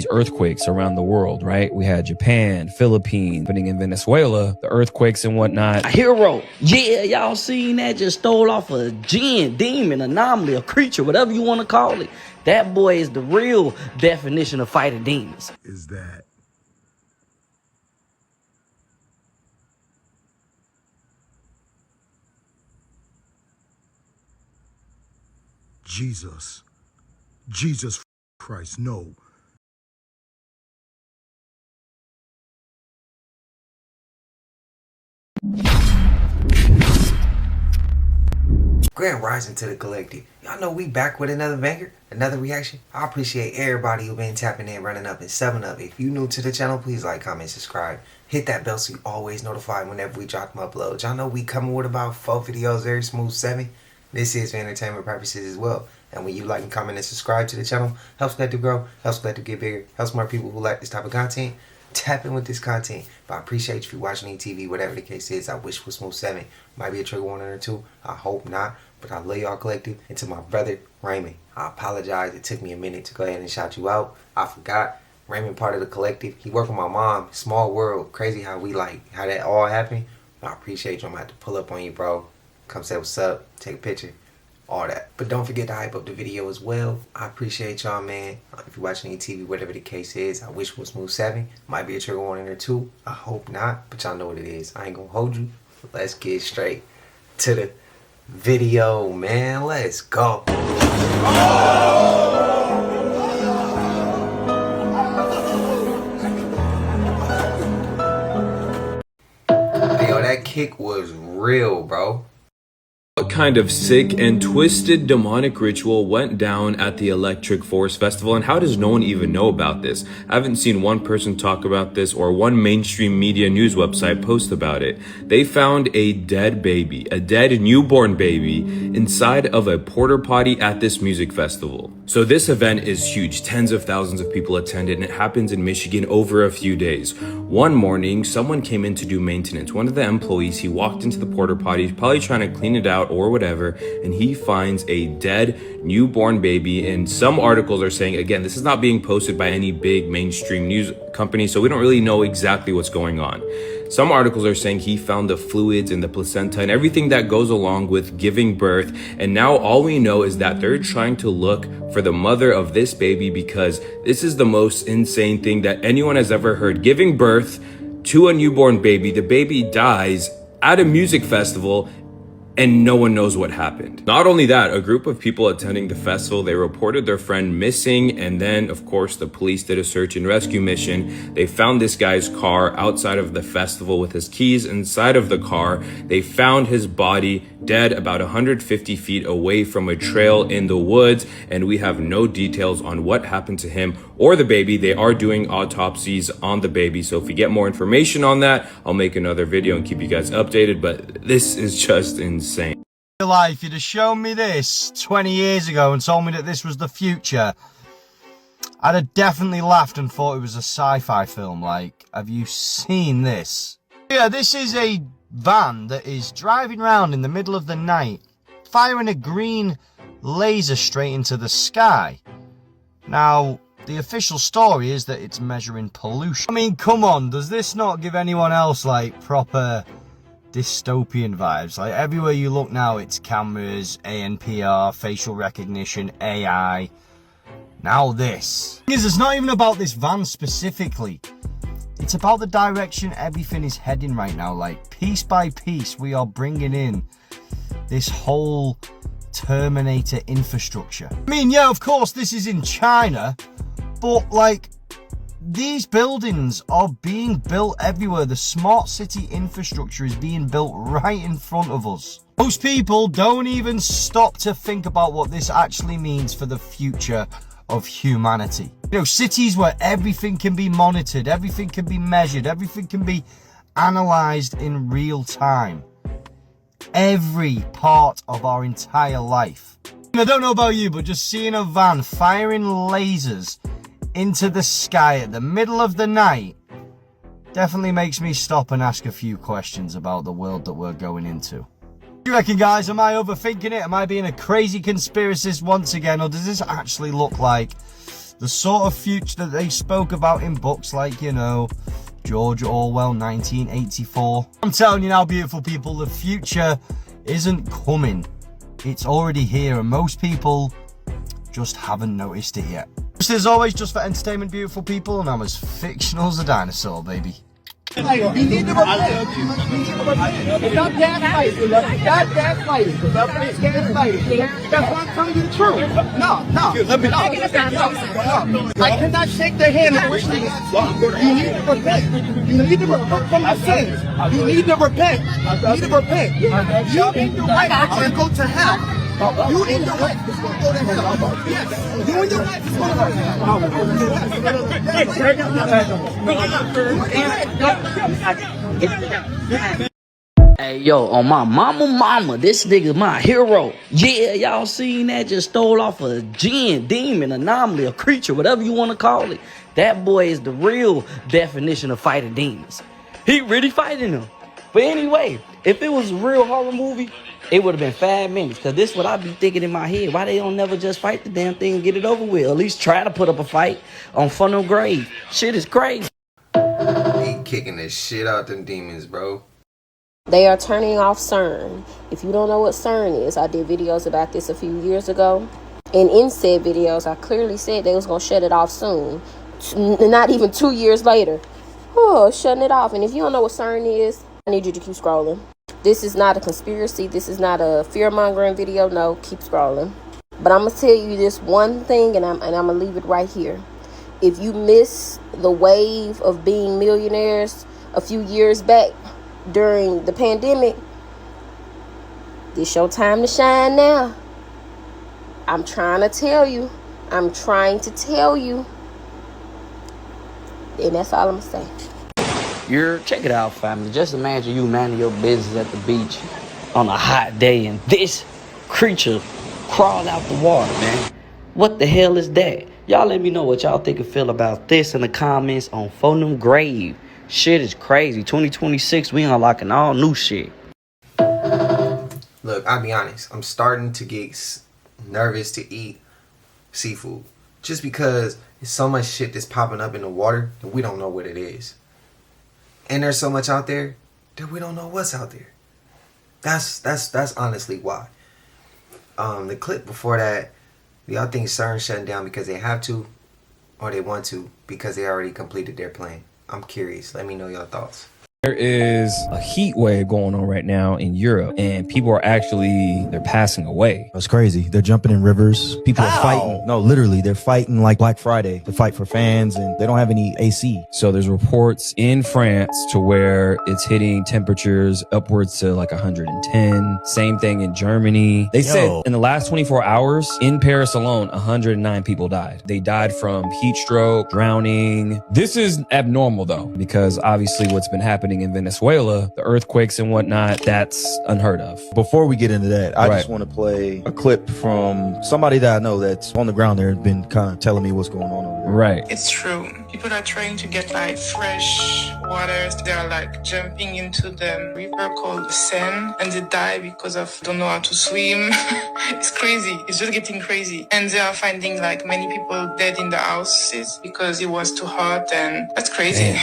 earthquakes around the world, right? We had Japan, Philippines, happening in Venezuela, the earthquakes and whatnot. A hero. Yeah, y'all seen that? Just stole off a jinn, demon, anomaly, a creature, whatever you want to call it. That boy is the real definition of fighting demons. Is that Jesus Christ, no. Grand rising to the collective. Y'all know we back with another banger, another reaction. I appreciate everybody who been tapping in, running up and 7-up. If you new to the channel, please like, comment, subscribe. Hit that bell so you always notified whenever we drop them uploads. Y'all know we coming with about 4 videos very smooth 7. This is for entertainment purposes as well. And when you like and comment and subscribe to the channel, helps Collective grow, helps Collective get bigger, helps more people who like this type of content tap in with this content. But I appreciate you if you're watching TV, whatever the case is. I wish for smooth 7. Might be a trigger warning or 2. I hope not. But I love y'all collective. And to my brother, Raymond, I apologize. It took me a minute to go ahead and shout you out. I forgot. Raymond part of the collective. He worked with my mom. Small world. Crazy how that all happened. I appreciate you. I'm going to have to pull up on you, bro. Come say what's up. Take a picture. All that. But don't forget to hype up the video as well. I appreciate y'all, man. If you're watching any TV, whatever the case is, I wish it was smooth 7. Might be a trigger warning or 2. I hope not. But y'all know what it is. I ain't going to hold you. Let's get straight to the video, man. Let's go. Yo, that kick was real, bro. What kind of sick and twisted demonic ritual went down at the Electric Forest Festival, and how does no one even know about this? I haven't seen one person talk about this or one mainstream media news website post about it. They found a dead baby, a dead newborn baby, inside of a porta potty at this music festival. So this event is huge. Tens of thousands of people attended, and it happens in Michigan over a few days. One morning, someone came in to do maintenance. One of the employees, he walked into the porta potty, probably trying to clean it out or whatever, and he finds a dead newborn baby. And some articles are saying, again, this is not being posted by any big mainstream news company, so we don't really know exactly what's going on. Some articles are saying he found the fluids and the placenta and everything that goes along with giving birth. And now all we know is that they're trying to look for the mother of this baby, because this is the most insane thing that anyone has ever heard. Giving birth to a newborn baby, the baby dies at a music festival, and no one knows what happened. Not only that, a group of people attending the festival, they reported their friend missing, and then of course the police did a search and rescue mission. They found this guy's car outside of the festival with his keys inside of the car. They found his body dead about 150 feet away from a trail in the woods, and we have no details on what happened to him or the baby. They are doing autopsies on the baby, so if we get more information on that, I'll make another video and keep you guys updated. But this is just insane. If you'd have shown me this 20 years ago and told me that this was the future, I'd have definitely laughed and thought it was a sci-fi film. Like, have you seen this? Yeah, this is a van that is driving around in the middle of the night, firing a green laser straight into the sky. Now, the official story is that it's measuring pollution. I mean, come on, does this not give anyone else, like, proper dystopian vibes? Like, everywhere you look now, it's cameras, ANPR, facial recognition, AI. Now this. It's not even about this van specifically. It's about the direction everything is heading right now. Like, piece by piece, we are bringing in this whole Terminator infrastructure. I mean, yeah, of course, this is in China, but like, these buildings are being built everywhere. The smart city infrastructure is being built right in front of us. Most people don't even stop to think about what this actually means for the future of humanity. You know, cities where everything can be monitored, everything can be measured, everything can be analyzed in real time. Every part of our entire life. I don't know about you, but just seeing a van firing lasers into the sky at the middle of the night definitely makes me stop and ask a few questions about the world that we're going into. What do you reckon, guys? Am I overthinking it? Am I being a crazy conspiracist once again? Or does this actually look like The sort of future that they spoke about in books like, you know, George Orwell, 1984. I'm telling you now, beautiful people, the future isn't coming. It's already here, and most people just haven't noticed it yet. This is always just for entertainment, beautiful people, and I'm as fictional as a dinosaur, baby. You need to repent. Stop gaslighting. Stop gaslighting. Stop gaslighting. That's why I'm telling you the truth. No. I cannot shake their hand and wish they. You need to repent. You need to repent from your sins. You need to repent. You need to repent. You in your right to go to hell. You in your right to go to hell. Yes. You in your right to go to hell. Hey, yo, on my mama, this nigga my hero. Yeah, y'all seen that? Just stole off a jinn, demon, anomaly, a creature, whatever you want to call it. That boy is the real definition of fighting demons. He really fighting them. But anyway, if it was a real horror movie, it would have been 5 minutes. Because this is what I be thinking in my head. Why they don't never just fight the damn thing and get it over with? At least try to put up a fight on Funnel Grave. Shit is crazy. He kicking the shit out them demons, bro. They are turning off CERN. If you don't know what CERN is, I did videos about this a few years ago. And in said videos, I clearly said they was going to shut it off soon. Not even 2 years later. Oh, shutting it off. And if you don't know what CERN is, I need you to keep scrolling. This is not a conspiracy. This is not a fear-mongering video. No, keep scrolling. But I'm going to tell you this one thing, and I'm going to leave it right here. If you miss the wave of being millionaires a few years back during the pandemic, this your time to shine now. I'm trying to tell you. I'm trying to tell you. And that's all I'm going to say. Check it out, family. Just imagine you minding your business at the beach on a hot day and this creature crawled out the water, man. What the hell is that? Y'all let me know what y'all think and feel about this in the comments on Funnel Grave. Shit is crazy. 2026, we unlocking all new shit. Look, I'll be honest. I'm starting to get nervous to eat seafood. Just because there's so much shit that's popping up in the water that we don't know what it is. And there's so much out there that we don't know what's out there. That's honestly why. The clip before that, y'all think CERN shutting down because they have to, or they want to because they already completed their plan? I'm curious. Let me know your thoughts. There is a heat wave going on right now in Europe, and people are they're passing away. It's crazy. They're jumping in rivers. People are fighting. No, literally, they're fighting like Black Friday to fight for fans, and they don't have any AC. So there's reports in France to where it's hitting temperatures upwards to like 110. Same thing in Germany. They said in the last 24 hours in Paris alone, 109 people died. They died from heat stroke, drowning. This is abnormal though, because obviously what's been happening in Venezuela, the earthquakes and whatnot, that's unheard of. Before we get into that, I just want to play a clip from somebody that I know that's on the ground there and been kind of telling me what's going on over there. Right. It's true. People are trying to get like fresh water. They're like jumping into the river called the Seine and they die because of don't know how to swim. It's crazy. It's just getting crazy. And they are finding like many people dead in the houses because it was too hot, and that's crazy. Man.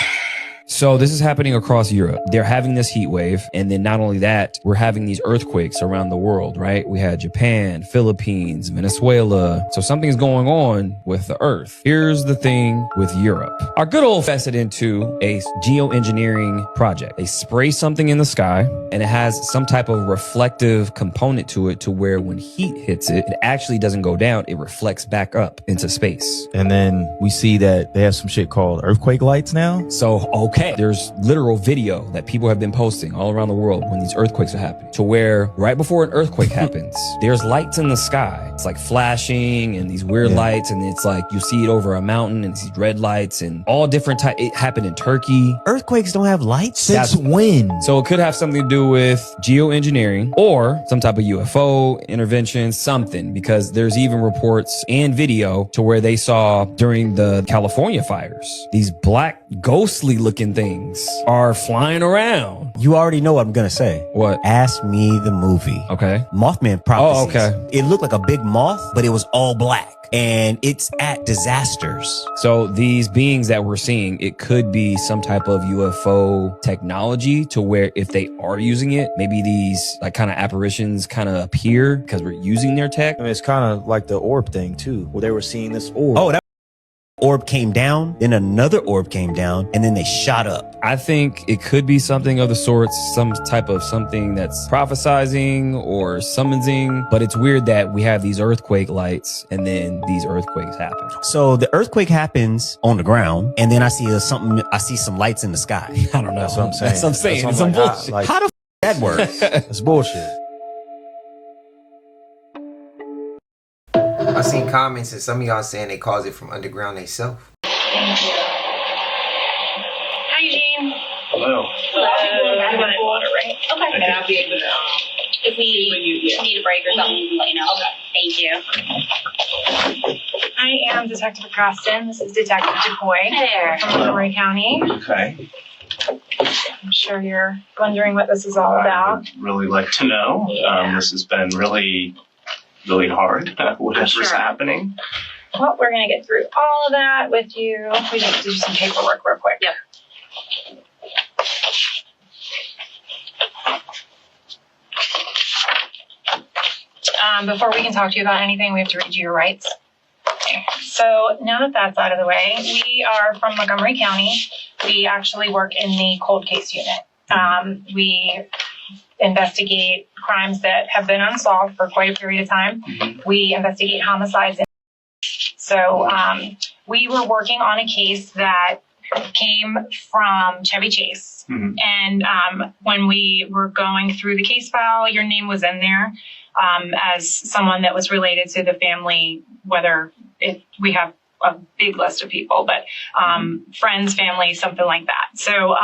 So this is happening across Europe. They're having this heat wave. And then not only that, we're having these earthquakes around the world, right? We had Japan, Philippines, Venezuela. So something's going on with the earth. Here's the thing with Europe. Our good old invested into a geoengineering project. They spray something in the sky and it has some type of reflective component to it to where when heat hits it, it actually doesn't go down. It reflects back up into space. And then we see that they have some shit called earthquake lights now. So, okay, there's literal video that people have been posting all around the world when these earthquakes are happening, to where right before an earthquake happens, there's lights in the sky. It's like flashing and these weird lights, and it's like you see it over a mountain and these red lights and all different types. It happened in Turkey. Earthquakes don't have lights? Since when? So it could have something to do with geoengineering or some type of UFO intervention, something, because there's even reports and video to where they saw during the California fires, these black ghostly looking things are flying around. You already know what I'm gonna say. What? Ask Me the Movie. Okay. Mothman Prophecies. Oh, okay. It looked like a big moth, but it was all black. and it's at disasters. So these beings that we're seeing, it could be some type of UFO technology to where if they are using it, maybe these like kind of apparitions kind of appear because we're using their tech. I mean, it's kind of like the orb thing too, where they were seeing this orb. Oh, that orb came down, then another orb came down, and then they shot up. I think it could be something of the sorts, some type of something that's prophesizing or summoning, but it's weird that we have these earthquake lights and then these earthquakes happen. So the earthquake happens on the ground, and then I see some lights in the sky. I don't know. That's what I'm saying. That's what I'm saying. That's It's what some I'm bullshit. like, How the that works? it's bullshit. I seen comments and some of y'all saying they caused it from underground themselves. Hi, Eugene. Hello. I'm running water, right? Okay. And I'll be able to, If we need a break or something, let you know. Okay. Thank you. I am Detective Costin. This is Detective DeCoy from Montgomery County. Okay. I'm sure you're wondering what this is all I about. would really like to know. This has been really hard. Whatever's happening. Well, we're going to get through all of that with you. We just have to do some paperwork real quick. Yep. Before we can talk to you about anything, we have to read you your rights. Okay. So now that that's out of the way, we are from Montgomery County. We actually work in the cold case unit. We investigate crimes that have been unsolved for quite a period of time. We investigate homicides. So we were working on a case that came from Chevy Chase. And when we were going through the case file, your name was in there as someone that was related to the family, whether we have a big list of people, but friends, family, something like that. So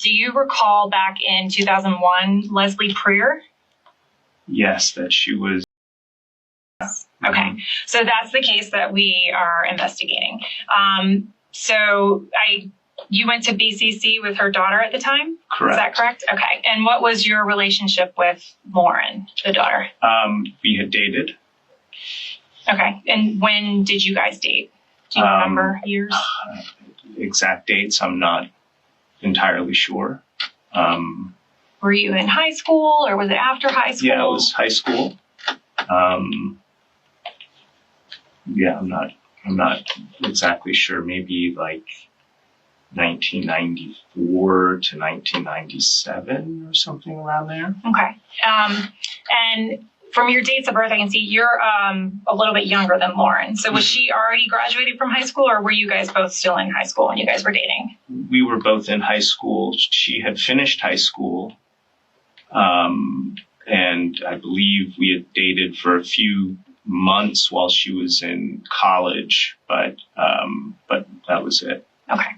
do you recall back in 2001, Leslie Preer? Yes, that she was. Okay, so that's the case that we are investigating. You went to BCC with her daughter at the time? Correct. Is that correct? Okay, and what was your relationship with Lauren, the daughter? We had dated. Okay, and when did you guys date? Do you remember years? Exact dates, I'm not entirely sure. Were you in high school or was it after high school? Yeah, it was high school. Yeah, I'm not exactly sure. Maybe like 1994 to 1997 or something around there. Okay. And from your dates of birth, I can see you're a little bit younger than Lauren. So was she already graduated from high school, or were you guys both still in high school when you guys were dating? We were both in high school. She had finished high school. And I believe we had dated for a few months while she was in college, but that was it. Okay.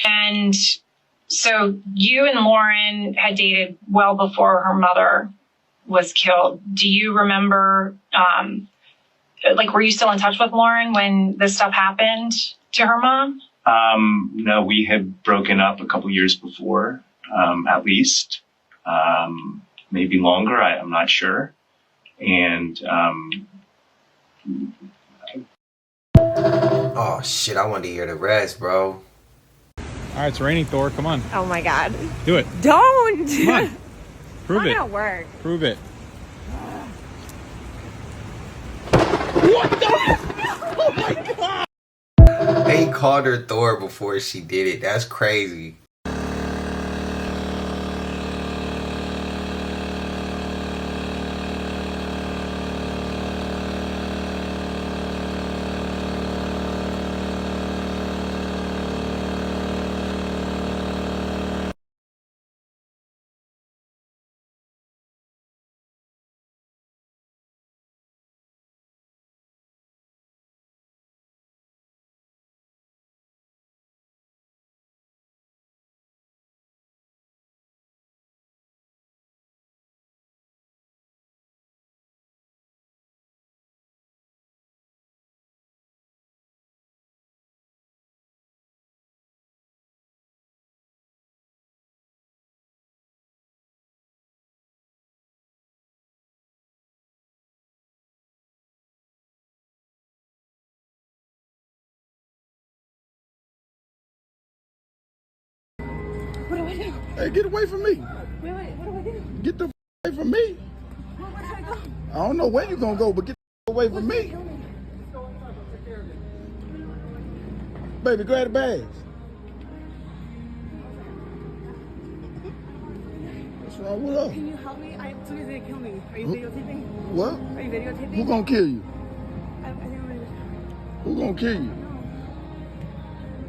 And so you and Lauren had dated well before her mother was killed. Do you remember, were you still in touch with Lauren when this stuff happened to her mom? No, we had broken up a couple years before, at least. Maybe longer, I'm not sure. And oh shit, I wanted to hear the rest, bro. All right, it's raining, Thor. Come on. Oh my God. Do it. Don't. Come on. Prove it. Not work. Prove it. What the? Oh my God. They called her Thor before she did it. That's crazy. Hey, get away from me. Wait, what do I do? Get the away from me. Where can I go? I don't know where you gonna go, but get the away from me. Baby, grab the bags. What's wrong with her? Can you help me? Somebody's gonna kill me. Are you videotaping? What? Are you videotaping? Who gonna kill you? I think I'm gonna... Who gonna kill you?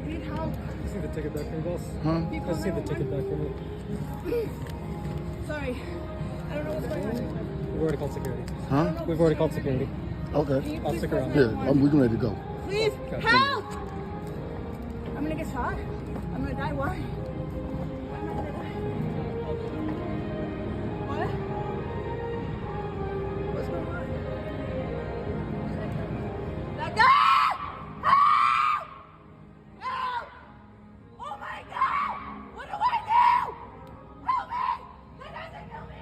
I need help. I just need the ticket back from you, boss. Huh? I just need the ticket back from you. Please. Sorry. I don't know what's going on. We've already called security. Huh? We've already called security. Okay. I'll stick around. Here, we're ready to go. Please, help! I'm gonna get shot. I'm gonna die. Why? Why am I gonna die? What? What's going on? Like that! Help! Help! Oh my God! What do I do? Help me! They guys are kill me!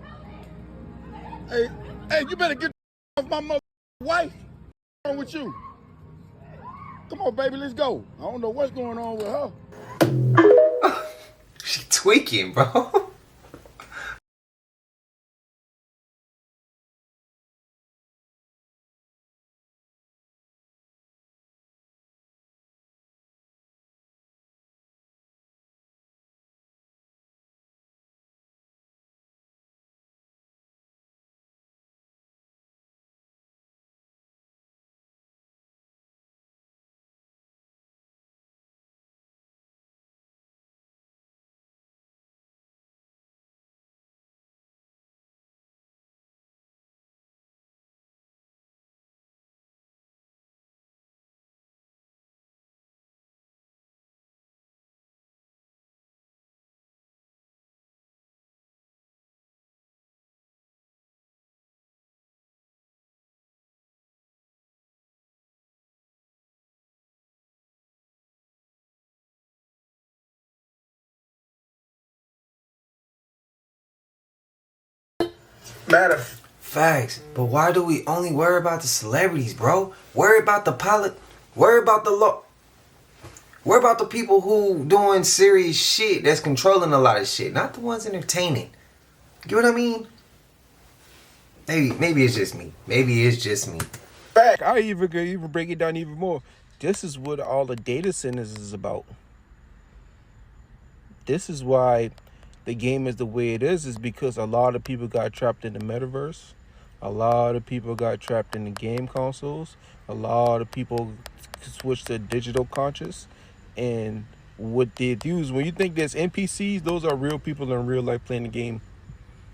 Help me! Hey, you better get off my mother wife. What's wrong with you? Come on, baby, let's go. I don't know what's going on with her. She tweaking, bro. Matter. Facts. But why do we only worry about the celebrities, bro? Worry about the pilot. Worry about the law. Worry about the people who doing serious shit that's controlling a lot of shit. Not the ones entertaining. You know what I mean? Maybe it's just me. Maybe it's just me. Fact. I'll even break it down even more. This is what all the data centers is about. This is why the game is the way it is because a lot of people got trapped in the metaverse. A lot of people got trapped in the game consoles. A lot of people switched to digital conscious. And what they do is when you think there's NPCs, those are real people in real life playing the game.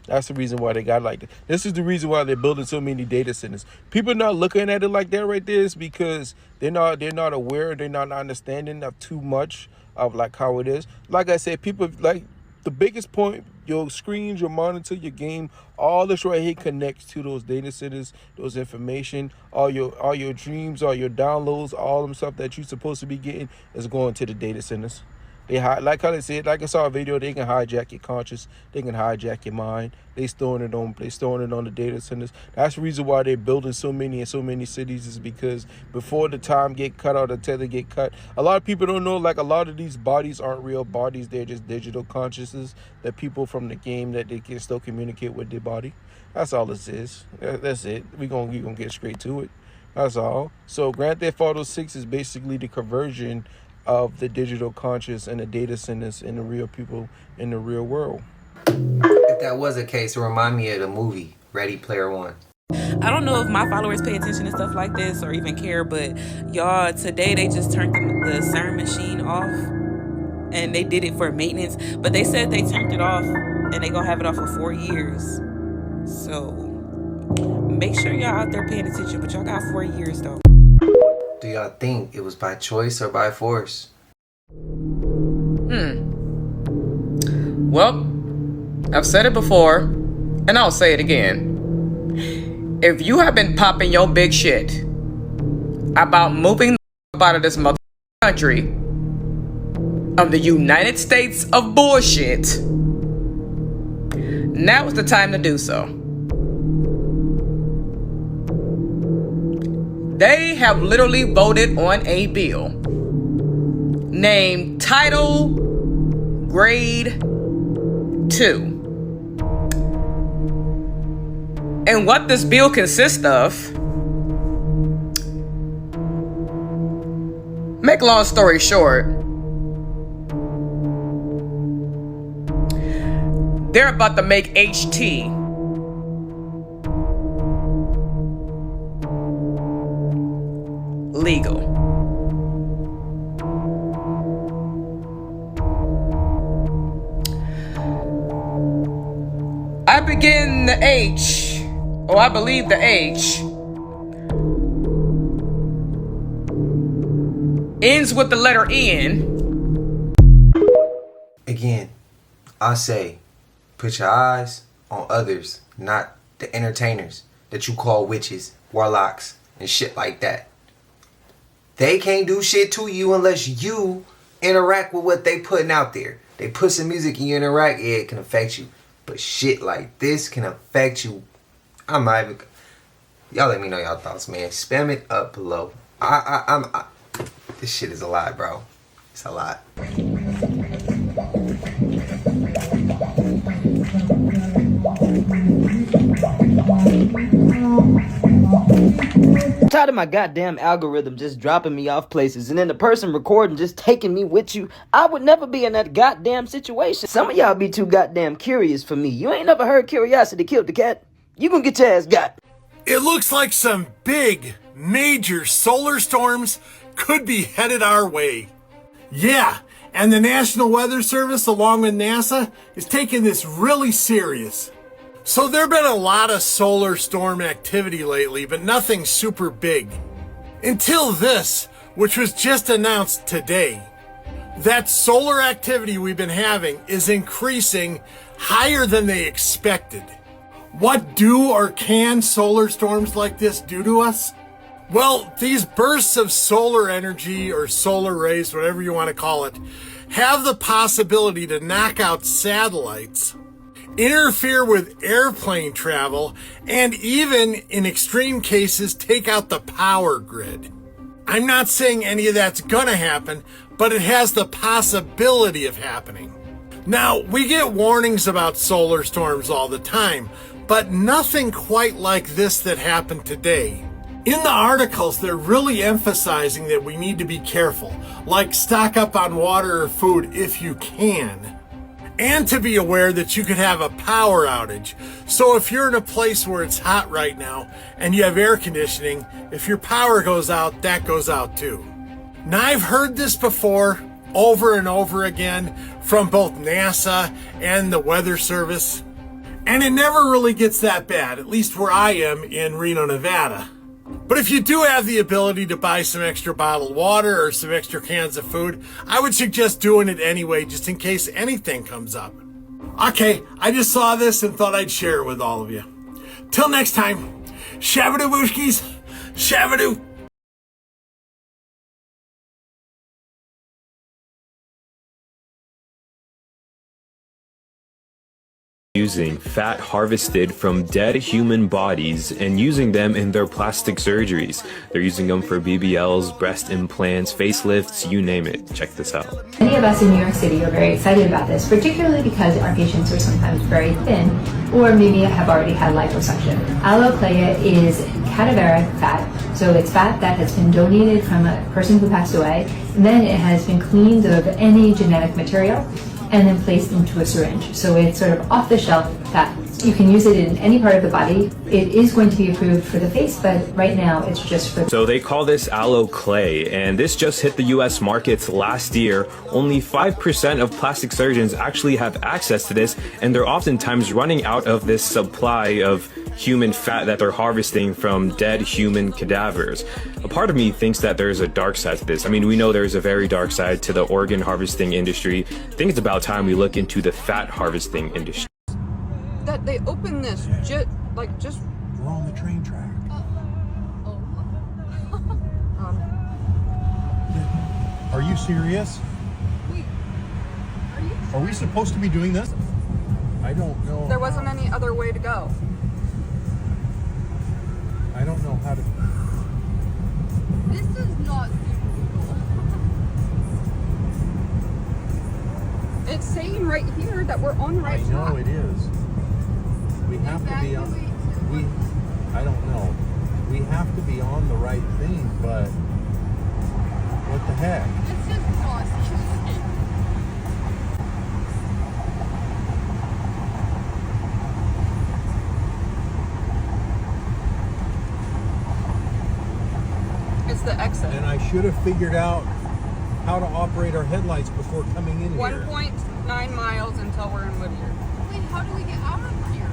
That's the reason why they got like that. This is the reason why they're building so many data centers. People not looking at it like that right there is because they're not aware, they're not understanding of too much of like how it is. Like I said, people like the biggest point, your screens, your monitor, your game, all this right here connects to those data centers, those information, all your dreams, all your downloads, all them stuff that you're supposed to be getting is going to the data centers. They like how they said, like I saw a video, they can hijack your conscious, they can hijack your mind. They storing it on the data centers. That's the reason why they're building so many in so many cities is because before the time get cut or the tether get cut, a lot of people don't know, like a lot of these bodies aren't real bodies, they're just digital consciousness that people from the game that they can still communicate with their body. That's all this is. That's it. We're gonna get straight to it. That's all. So Grand Theft Auto 6 is basically the conversion of the digital conscious and the data centers and the real people in the real world. If that was the case, it remind me of the movie Ready Player One. I don't know if my followers pay attention to stuff like this or even care, but y'all, today they just turned the CERN machine off and they did it for maintenance, but they said they turned it off and they gonna have it off for 4 years. So make sure y'all out there paying attention, but y'all got 4 years though. Do y'all think it was by choice or by force? Well, I've said it before, and I'll say it again. If you have been popping your big shit about moving the out of this mother country of the United States of bullshit, now is the time to do so. They have literally voted on a bill named Title Grade 2. And what this bill consists of, make a long story short, they're about to make HT legal. I begin the H, or I believe the H, ends with the letter N. Again, I say, put your eyes on others, not the entertainers that you call witches, warlocks, and shit like that. They can't do shit to you unless you interact with what they putting out there. They put some music and you interact, yeah, it can affect you. But shit like this can affect you. I'm not even... Y'all let me know y'all thoughts, man. Spam it up below. This shit is a lot, bro. It's a lot. I'm tired of my goddamn algorithm just dropping me off places and then the person recording just taking me with you. I would never be in that goddamn situation. Some of y'all be too goddamn curious for me. You ain't never heard curiosity killed the cat? You gonna get your ass got. It looks like some big, major solar storms could be headed our way. Yeah, and the National Weather Service, along with NASA, is taking this really serious. So there have been a lot of solar storm activity lately, but nothing super big. Until this, which was just announced today. That solar activity we've been having is increasing higher than they expected. What do or can solar storms like this do to us? Well, these bursts of solar energy or solar rays, whatever you want to call it, have the possibility to knock out satellites, interfere with airplane travel, and even, in extreme cases, take out the power grid. I'm not saying any of that's gonna happen, but it has the possibility of happening. Now, we get warnings about solar storms all the time, but nothing quite like this that happened today. In the articles, they're really emphasizing that we need to be careful, like stock up on water or food if you can. And to be aware that you could have a power outage. So if you're in a place where it's hot right now and you have air conditioning, if your power goes out, that goes out too. Now I've heard this before, over and over again, from both NASA and the Weather Service. And it never really gets that bad, at least where I am in Reno, Nevada. But if you do have the ability to buy some extra bottled water or some extra cans of food, I would suggest doing it anyway, just in case anything comes up. Okay, I just saw this and thought I'd share it with all of you. Till next time, shabadoo booshkies, shabadoo. Using fat harvested from dead human bodies and using them in their plastic surgeries. They're using them for BBLs, breast implants, facelifts, you name it. Check this out. Many of us in New York City are very excited about this, particularly because our patients are sometimes very thin or maybe have already had liposuction. Aloe is cadaveric fat, so it's fat that has been donated from a person who passed away, and then it has been cleaned of any genetic material and then placed into a syringe. So it's sort of off-the-shelf fat. You can use it in any part of the body. It is going to be approved for the face, but right now it's just for... So they call this aloe clay, and this just hit the US markets last year. Only 5% of plastic surgeons actually have access to this, and they're oftentimes running out of this supply of human fat that they're harvesting from dead human cadavers. A part of me thinks that there's a dark side to this. I mean, we know there's a very dark side to the organ harvesting industry. I think it's about time we look into the fat harvesting industry. That they opened this just We're on the train track. Are you serious? Are we supposed to be doing this? I don't know. there wasn't any other way to go. I don't know how to. This is not It's saying right here that we're on the right track. No, it is. We have to be on. I don't know. We have to be on the right thing, but what the heck? It's just lost. It's the exit. And I should have figured out how to operate our headlights before coming in here. 1.9 miles until we're in Whittier. Wait, how do we get out of here?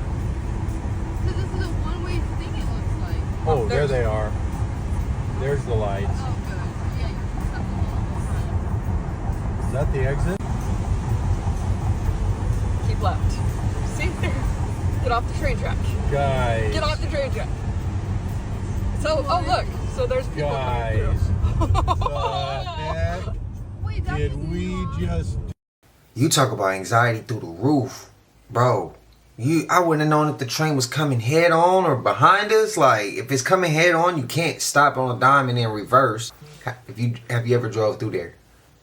Because this is a one-way thing, it looks like. Oh, there they are. There's the lights. Oh, good. Yeah, you're stuck along. Is that the exit? Keep left. See? Get off the train track. Guys. Get off the train track. So, oh look. So there's people Guys. The heck Wait, did we just... You talk about anxiety through the roof. Bro, I wouldn't have known if the train was coming head on or behind us. Like, if it's coming head on, you can't stop on a dime and then reverse. Have you ever drove through there?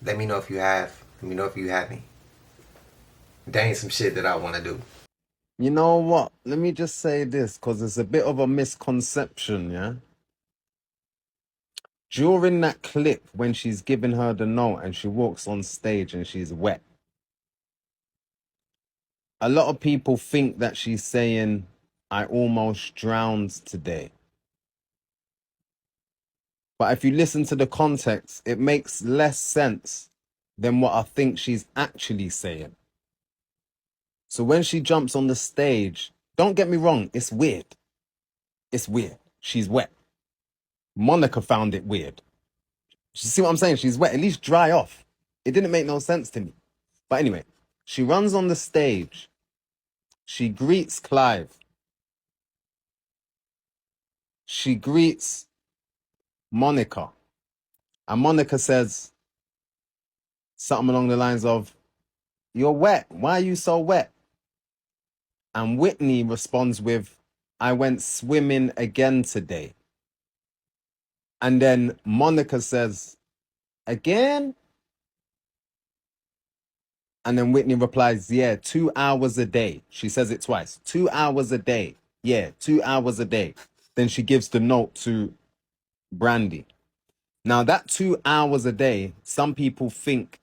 Let me know if you have. Let me know if you haven't. That ain't some shit that I want to do. You know what? Let me just say this, because it's a bit of a misconception, yeah? During that clip, when she's giving her the note and she walks on stage and she's wet, a lot of people think that she's saying, I almost drowned today. But if you listen to the context, it makes less sense than what I think she's actually saying. So when she jumps on the stage, don't get me wrong, it's weird. It's weird. She's wet. Monica found it weird. You see what I'm saying? She's wet. At least dry off. It didn't make no sense to me. But anyway, she runs on the stage. She greets Clive. She greets Monica. And Monica says something along the lines of, you're wet. Why are you so wet? And Whitney responds with, I went swimming again today. And then Monica says, again? And then Whitney replies, yeah, 2 hours a day. She says it twice. 2 hours a day. Yeah, 2 hours a day. Then she gives the note to Brandy. Now that 2 hours a day, some people think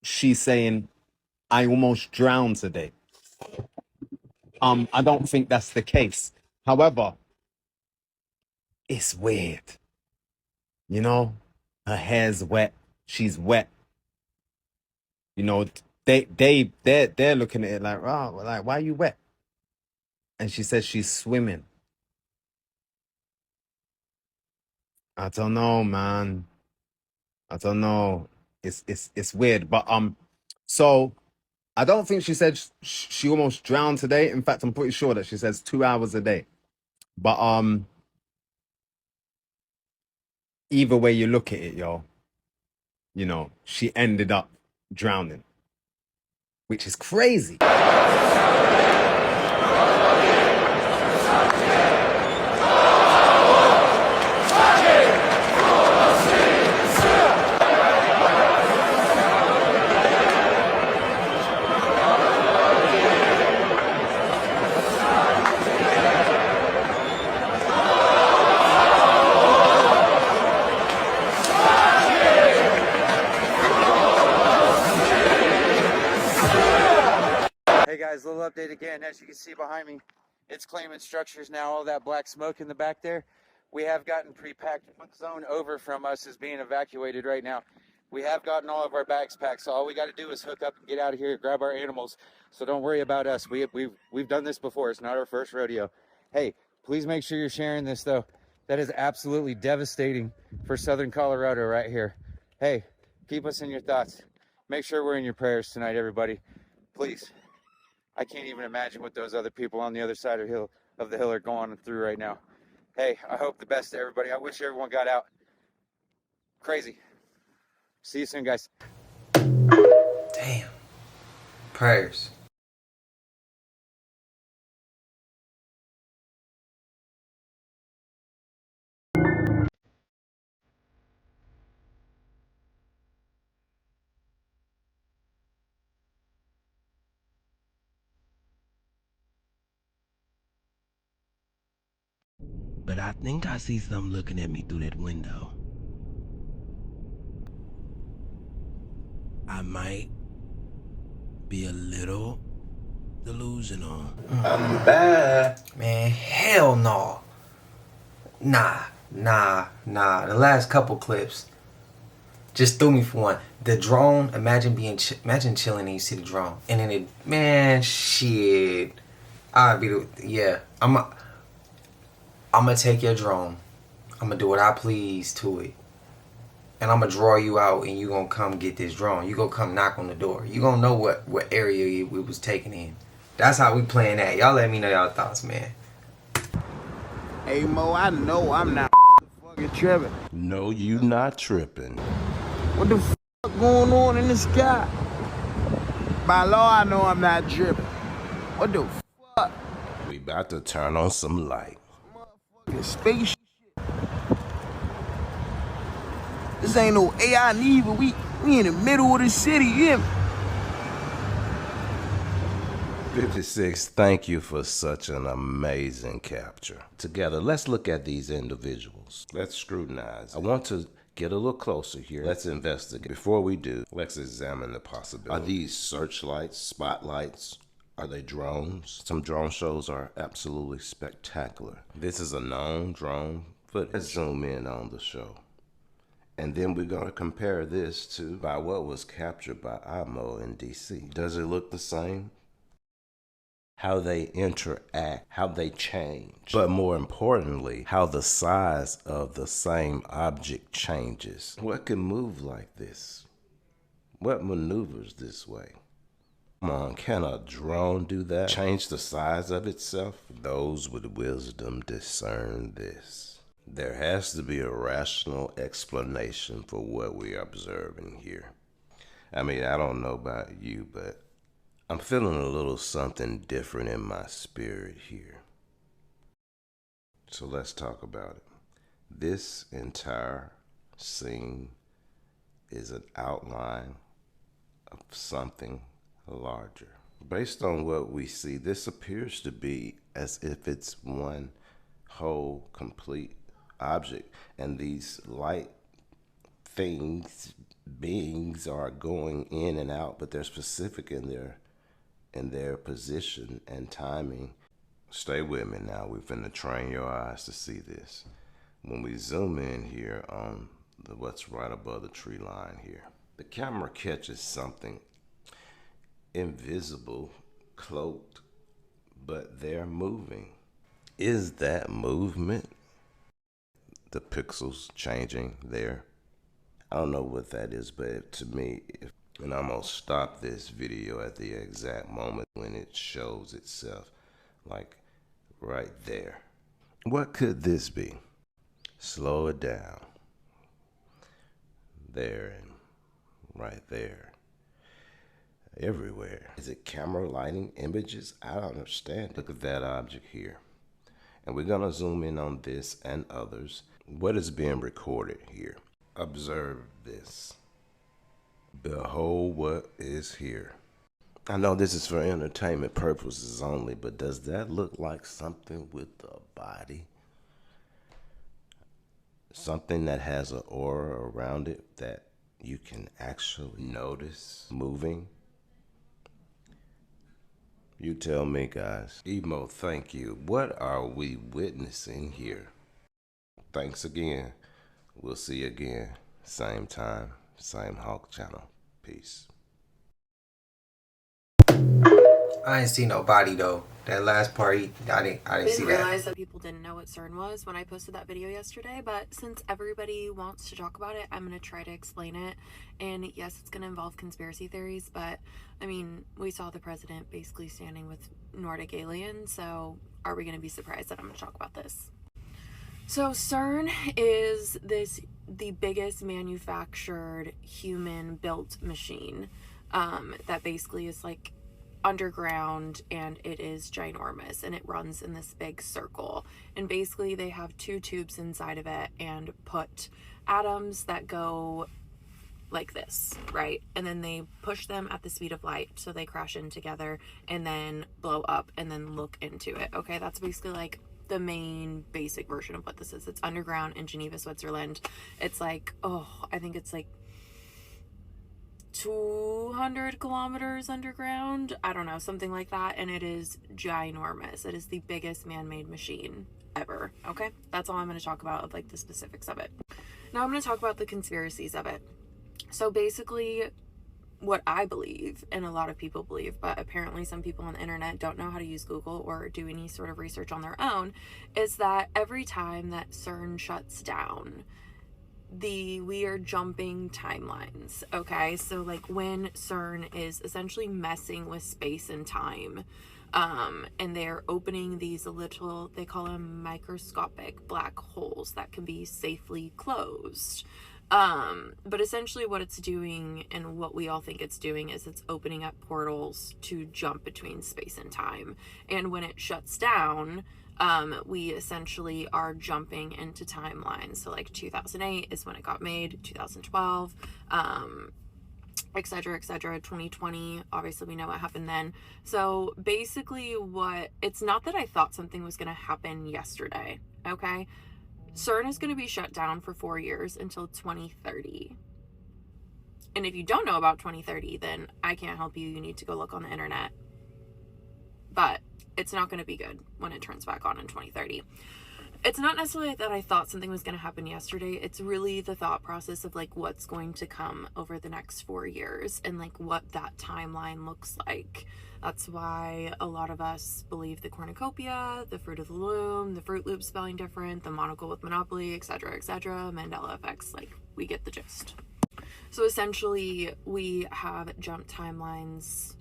she's saying, I almost drowned today. I don't think that's the case. However, it's weird. You know, her hair's wet. She's wet. You know, they're looking at it like, oh, like, why are you wet? And she says she's swimming. I don't know, man. I don't know. It's weird, but so I don't think she said she almost drowned today. In fact, I'm pretty sure that she says 2 hours a day. But either way you look at it, yo, you know, she ended up drowning, which is crazy. Hey guys, little update again. As you can see behind me, it's claimant structures now. All that black smoke in the back there. We have gotten pre-packed. One zone over from us is being evacuated right now. We have gotten all of our bags packed, so all we got to do is hook up and get out of here, grab our animals. So don't worry about us. We've done this before. It's not our first rodeo. Hey, please make sure you're sharing this though. That is absolutely devastating for Southern Colorado right here. Hey, keep us in your thoughts. Make sure we're in your prayers tonight, everybody. Please. I can't even imagine what those other people on the other side of the hill are going through right now. Hey, I hope the best to everybody. I wish everyone got out. Crazy. See you soon, guys. Damn. Prayers. But I think I see something looking at me through that window. I might be a little delusional. I'm bad. Man, hell no. Nah. The last couple clips just threw me for one. The drone, imagine chilling and you see the drone. And then man, shit. I'm gonna take your drone. I'm gonna do what I please to it. And I'm gonna draw you out and you gonna come get this drone. You gonna come knock on the door. You gonna know what area we was taking in. That's how we playing that. Y'all let me know y'all thoughts, man. Hey Mo, I know I'm not fucking tripping. No, you not tripping. What the fuck going on in the sky? By law, I know I'm not tripping. What the fuck? We about to turn on some light. Motherfucking space shit. This ain't no AI neither. We in the middle of the city, you hear me? 56, thank you for such an amazing capture. Together, let's look at these individuals. Let's scrutinize. I want to get a little closer here. Let's investigate. Before we do, let's examine the possibility. Are these searchlights, spotlights? Are they drones? Some drone shows are absolutely spectacular. This is a known drone footage. Let's zoom in on the show. And then we're going to compare this to by what was captured by IMO in DC. Does it look the same? How they interact, how they change, but more importantly, how the size of the same object changes. What can move like this? What maneuvers this way? Come on, can a drone do that? Change the size of itself? Those with wisdom discern this. There has to be a rational explanation for what we are observing here. I mean, I don't know about you, but I'm feeling a little something different in my spirit here. So let's talk about it. This entire scene is an outline of something larger. Based on what we see, this appears to be as if it's one whole, complete object, and these light things, beings are going in and out, but they're specific in their position and timing. Stay with me now. We're finna train your eyes to see this. When we zoom in here on what's right above the tree line here, the camera catches something invisible, cloaked, but they're moving. Is that movement the pixels changing there? I don't know what that is, but to me, and I'm gonna stop this video at the exact moment when it shows itself, like right there. What could this be? Slow it down. There and right there. Everywhere. Is it camera lighting images? I don't understand. Look at that object here. And we're gonna zoom in on this and others. What is being recorded here? Observe this. Behold what is here. I know this is for entertainment purposes only, but does that look like something with a body? Something that has an aura around it that you can actually notice moving? You tell me, guys. Emo, thank you. What are we witnessing here? Thanks again. We'll see you again. Same time, same Hawk channel. Peace. I ain't see no body though. That last part, I didn't see that. I realize that people didn't know what CERN was when I posted that video yesterday, but since everybody wants to talk about it, I'm going to try to explain it. And yes, it's going to involve conspiracy theories, but I mean, we saw the president basically standing with Nordic aliens, so are we going to be surprised that I'm going to talk about this? So CERN is the biggest manufactured human-built machine that basically is like underground, and it is ginormous, and it runs in this big circle, and basically they have two tubes inside of it and put atoms that go like this, right? And then they push them at the speed of light, so they crash in together and then blow up and then look into it. Okay, that's basically like the main basic version of what this is. It's underground in Geneva, Switzerland. It's like, I think it's like 200 kilometers underground. I don't know, something like that. And it is ginormous. It is the biggest man-made machine ever. Okay, that's all I'm going to talk about of like the specifics of it. Now I'm going to talk about the conspiracies of it. So basically, what I believe, and a lot of people believe, but apparently some people on the internet don't know how to use Google or do any sort of research on their own, is that every time that CERN shuts down, we are jumping timelines. Okay, so like when CERN is essentially messing with space and time, and they're opening these little, they call them microscopic black holes that can be safely closed. But essentially what it's doing, and what we all think it's doing, is it's opening up portals to jump between space and time. And when it shuts down, we essentially are jumping into timelines. So like 2008 is when it got made, 2012, etc., etc. 2020, obviously we know what happened then. So basically it's not that I thought something was going to happen yesterday, okay? CERN is going to be shut down for 4 years until 2030. And if you don't know about 2030, then I can't help you. You need to go look on the internet. But it's not going to be good when it turns back on in 2030. It's not necessarily that I thought something was going to happen yesterday. It's really the thought process of like what's going to come over the next 4 years and like what that timeline looks like. That's why a lot of us believe the cornucopia, the fruit of the loom, the Fruit Loop spelling different, the monocle with Monopoly, etc., etc., Mandela effects. Like, we get the gist. So essentially, we have jumped timelines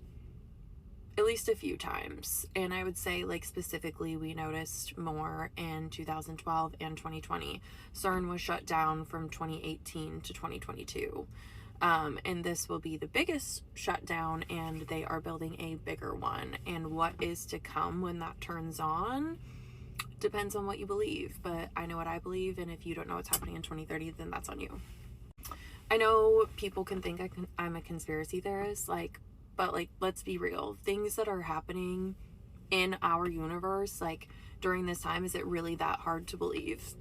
at least a few times, and I would say like specifically we noticed more in 2012 and 2020. CERN was shut down from 2018 to 2022, and this will be the biggest shutdown, and they are building a bigger one. And what is to come when that turns on depends on what you believe, but I know what I believe, and if you don't know what's happening in 2030, then that's on you. I know people can think I'm a conspiracy theorist, but like, let's be real. Things that are happening in our universe, like during this time, is it really that hard to believe?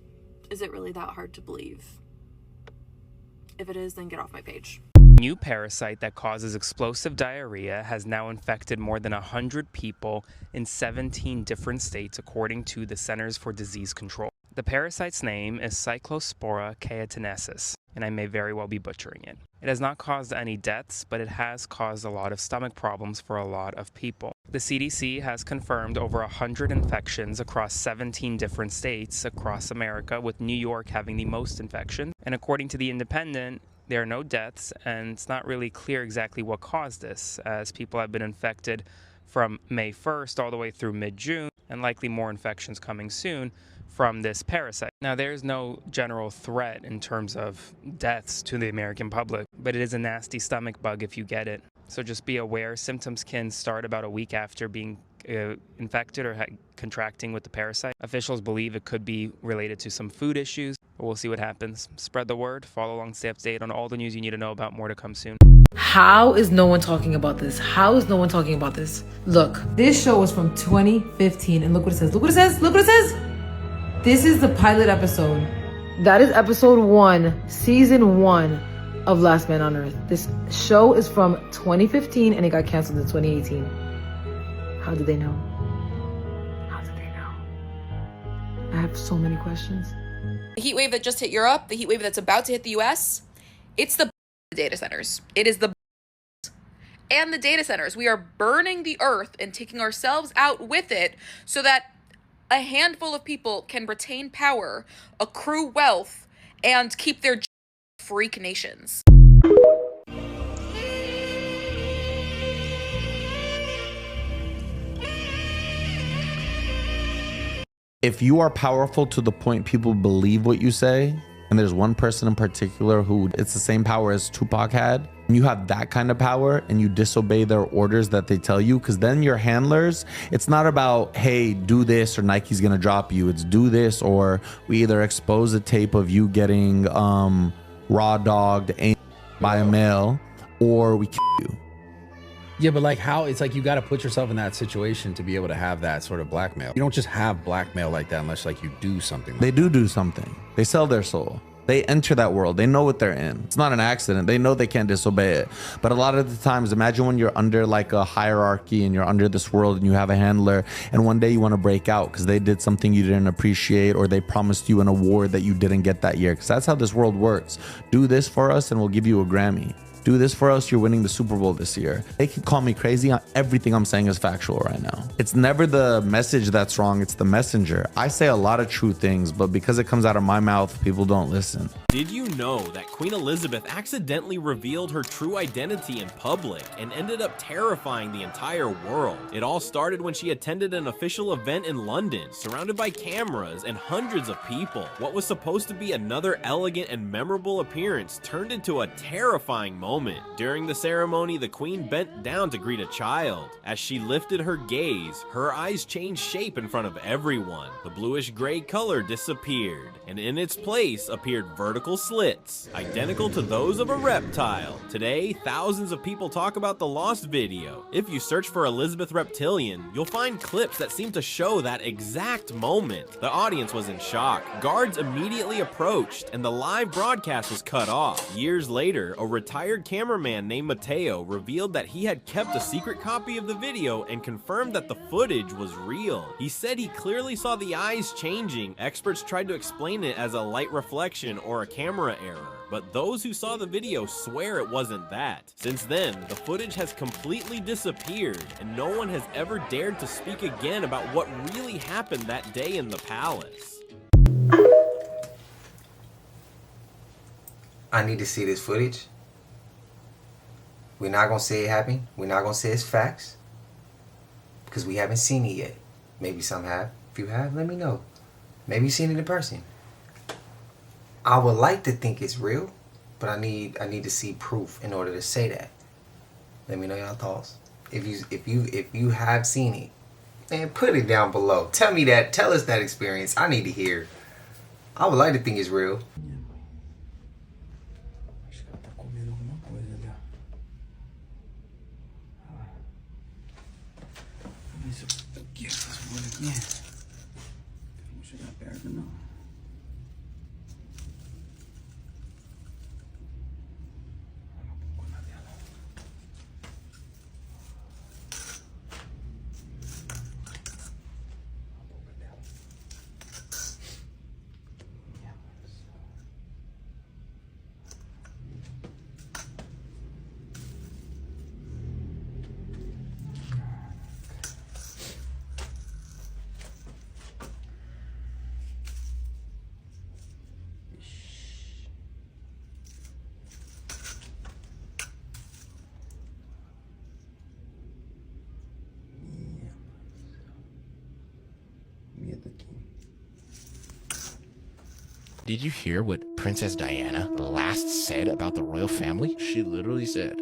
Is it really that hard to believe? If it is, then get off my page. New parasite that causes explosive diarrhea has now infected more than 100 people in 17 different states, according to the Centers for Disease Control. The parasite's name is Cyclospora cayetanensis, and I may very well be butchering it. It has not caused any deaths, but it has caused a lot of stomach problems for a lot of people. The CDC has confirmed over 100 infections across 17 different states across America, with New York having the most infections. And according to The Independent, there are no deaths, and it's not really clear exactly what caused this, as people have been infected from May 1st all the way through mid-June, and likely more infections coming soon from this parasite. Now, there's no general threat in terms of deaths to the American public, but it is a nasty stomach bug if you get it. So just be aware. Symptoms can start about a week after being infected or contracting with the parasite. Officials believe it could be related to some food issues, but we'll see what happens. Spread the word, follow along, stay up to date on all the news you need to know about. More to come soon. How is no one talking about this? How is no one talking about this? Look, this show was from 2015, and look what it says. Look what it says. Look what it says. This is the pilot episode. That is episode 1, season 1 of Last Man on Earth. This show is from 2015 and it got canceled in 2018. How did they know? How did they know? I have so many questions. The heat wave that just hit Europe, the heat wave that's about to hit the US, it's the data centers. It is the and the data centers. We are burning the earth and taking ourselves out with it so that a handful of people can retain power, accrue wealth, and keep their freak nations. If you are powerful to the point people believe what you say, and there's one person in particular who it's the same power as Tupac had, and you have that kind of power and you disobey their orders that they tell you, because then your handlers, it's not about, hey, do this or Nike's gonna drop you. It's do this, or we either expose a tape of you getting raw dogged by a male, or we kill you. Yeah, but like how it's like you got to put yourself in that situation to be able to have that sort of blackmail. You don't just have blackmail like that unless like you do something. They do something. They sell their soul. They enter that world. They know what they're in. It's not an accident. They know they can't disobey it. But a lot of the times, imagine when you're under like a hierarchy and you're under this world and you have a handler and one day you want to break out because they did something you didn't appreciate or they promised you an award that you didn't get that year. Because that's how this world works. Do this for us and we'll give you a Grammy. Do this for us, you're winning the Super Bowl this year. They can call me crazy. Everything I'm saying is factual right now. It's never the message that's wrong, it's the messenger. I say a lot of true things, but because it comes out of my mouth, people don't listen. Did you know that Queen Elizabeth accidentally revealed her true identity in public and ended up terrifying the entire world? It all started when she attended an official event in London, surrounded by cameras and hundreds of people. What was supposed to be another elegant and memorable appearance turned into a terrifying moment. During the ceremony, the Queen bent down to greet a child. As she lifted her gaze, her eyes changed shape in front of everyone. The bluish-gray color disappeared, and in its place appeared vertical slits, identical to those of a reptile. Today, thousands of people talk about the lost video. If you search for Elizabeth Reptilian, you'll find clips that seem to show that exact moment. The audience was in shock. Guards immediately approached, and the live broadcast was cut off. Years later, a retired cameraman named Mateo revealed that he had kept a secret copy of the video and confirmed that the footage was real. He said he clearly saw the eyes changing. Experts tried to explain it as a light reflection or a camera error, but those who saw the video swear it wasn't that. Since then, the footage has completely disappeared, and no one has ever dared to speak again about what really happened that day in the palace. I need to see this footage. We're not going to say it happened. We're not going to say it's facts. Because we haven't seen it yet. Maybe some have. If you have, let me know. Maybe you've seen it in person. I would like to think it's real, but I need to see proof in order to say that. Let me know your thoughts. If you have seen it, man, put it down below. Tell me that. Tell us that experience. I need to hear. I would like to think it's real. Did you hear what Princess Diana last said about the royal family? She literally said,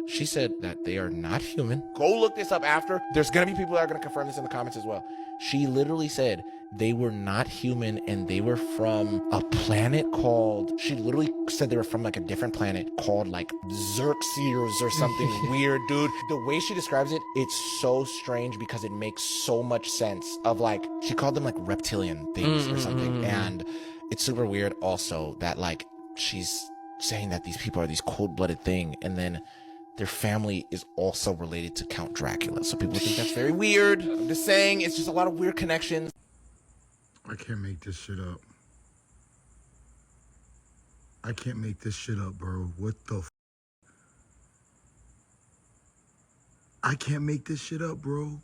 that they are not human. Go look this up after. There's gonna be people that are gonna confirm this in the comments as well. She literally said they were not human and they were from a planet called, she literally said they were from like a different planet called like Xerxes or something weird, dude. The way she describes it, it's so strange because it makes so much sense of like, she called them like reptilian things or something. And it's super weird also that like she's saying that these people are these cold-blooded thing and then their family is also related to Count Dracula. So people think that's very weird. I'm just saying, it's just a lot of weird connections. I can't make this shit up. I can't make this shit up, bro. What the f? I can't make this shit up, bro.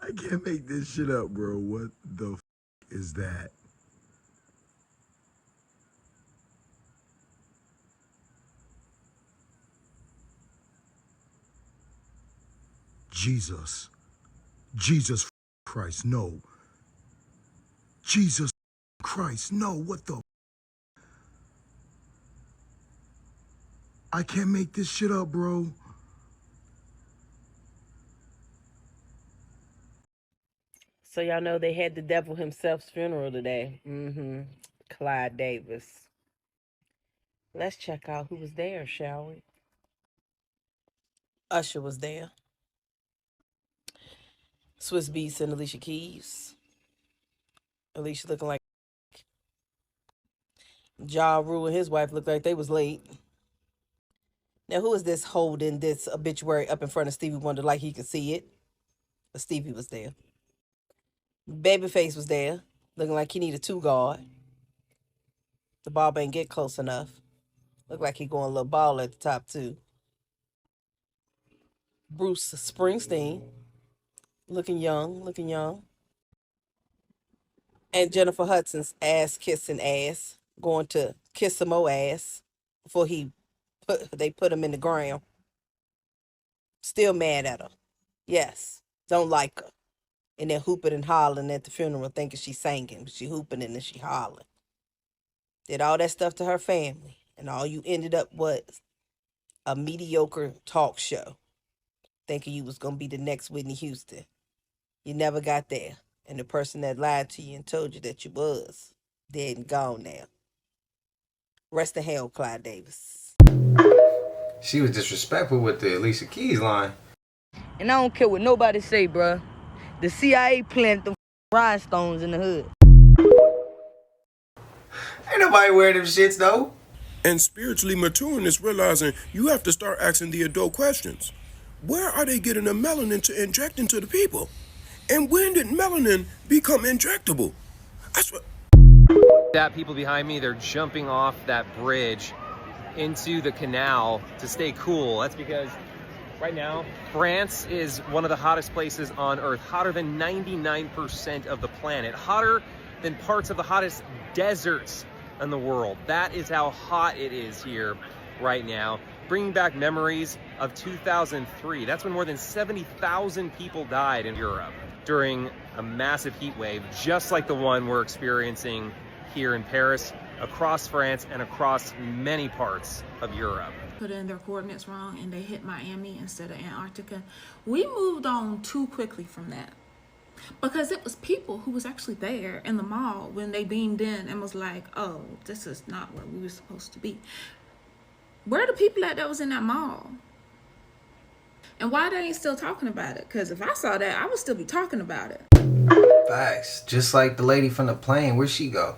I can't make this shit up, bro. What the f is that? Jesus. Jesus Christ, no. Jesus Christ, no. What the f? I can't make this shit up, bro. So y'all know they had the devil himself's funeral today. Clyde Davis. Let's check out who was there, shall we? Usher was there. Swiss Beats and Alicia Keys. Alicia looking like Ja Rule and his wife looked like they was late. Now, who is this holding this obituary up in front of Stevie Wonder like he could see it? But Stevie was there. Babyface was there, looking like he needed 2 guard. The ball ain't get close enough. Looked like he going a little ball at the top, too. Bruce Springsteen, looking young. And Jennifer Hudson's ass-kissing ass, going to kiss some more ass before they put him in the ground. Still mad at her. Yes, don't like her. And they're hooping and hollering at the funeral thinking she's singing. But she hooping and then she hollering. Did all that stuff to her family. And all you ended up was a mediocre talk show. Thinking you was going to be the next Whitney Houston. You never got there. And the person that lied to you and told you that you was dead and gone now. Rest in hell, Clyde Davis. She was disrespectful with the Alicia Keys line. And I don't care what nobody say, bruh. The CIA planted them rhinestones in the hood. Ain't nobody wearing them shits, though. And spiritually maturing is realizing you have to start asking the adult questions. Where are they getting the melanin to inject into the people? And when did melanin become injectable? I swear. That people behind me, they're jumping off that bridge into the canal to stay cool. That's because right now, France is one of the hottest places on Earth, hotter than 99% of the planet, hotter than parts of the hottest deserts in the world. That is how hot it is here right now. Bringing back memories of 2003. That's when more than 70,000 people died in Europe during a massive heat wave, just like the one we're experiencing here in Paris, across France, and across many parts of Europe. Put in their coordinates wrong and they hit Miami instead of Antarctica. We moved on too quickly from that because it was people who was actually there in the mall when they beamed in and was like, oh, this is not where we were supposed to be. Where are the people that was in that mall? And why they ain't still talking about it? Because if I saw that, I would still be talking about it. Facts. Just like the lady from the plane. Where'd she go?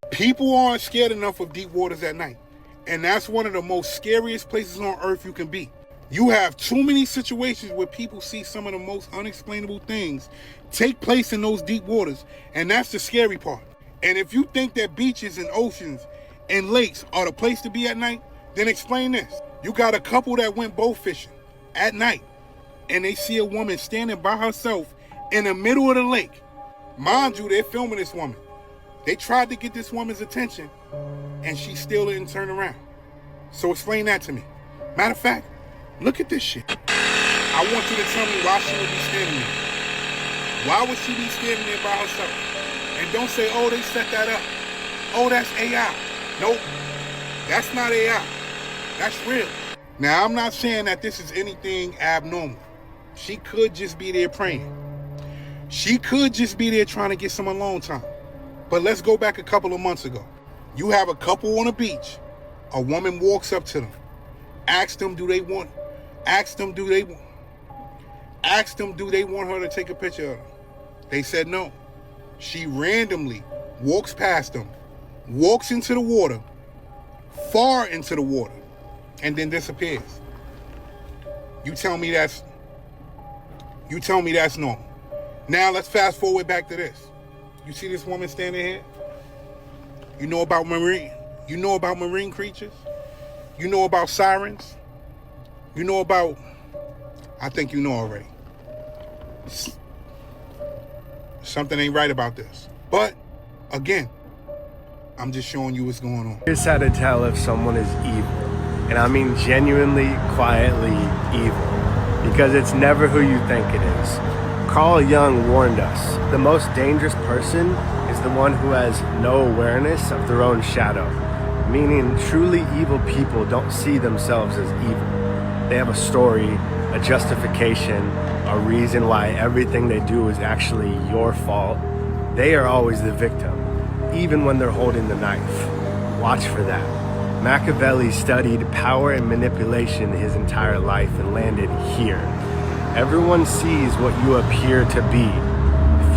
People aren't scared enough of deep waters at night. And that's one of the most scariest places on earth you can be. You have too many situations where people see some of the most unexplainable things take place in those deep waters. And that's the scary part. And if you think that beaches and oceans and lakes are the place to be at night, then explain this. You got a couple that went boat fishing at night, and they see a woman standing by herself in the middle of the lake. Mind you, they're filming this woman. They tried to get this woman's attention, and she still didn't turn around. So explain that to me. Matter of fact, look at this shit. I want you to tell me why she would be standing there. Why would she be standing there by herself? And don't say, oh, they set that up. Oh, that's AI. Nope, that's not AI. That's real. Now, I'm not saying that this is anything abnormal. She could just be there praying. She could just be there trying to get some alone time. But let's go back a couple of months ago. You have a couple on a beach. A woman walks up to them. Asks them, do they want her to take a picture of them? They said no. She randomly walks past them, walks into the water, far into the water, and then disappears. You tell me that's normal. Now let's fast forward back to this. You see this woman standing here? You know about marine creatures? You know about sirens? You know about, I think you know already. Something ain't right about this. But again, I'm just showing you what's going on. Here's how to tell if someone is evil. And I mean genuinely, quietly evil. Because it's never who you think it is. Carl Jung warned us, the most dangerous person is the one who has no awareness of their own shadow. Meaning truly evil people don't see themselves as evil. They have a story, a justification, a a reason why everything they do is actually your fault, they are always the victim, even when they're holding the knife. Watch for that. Machiavelli studied power and manipulation his entire life and landed here. Everyone sees what you appear to be.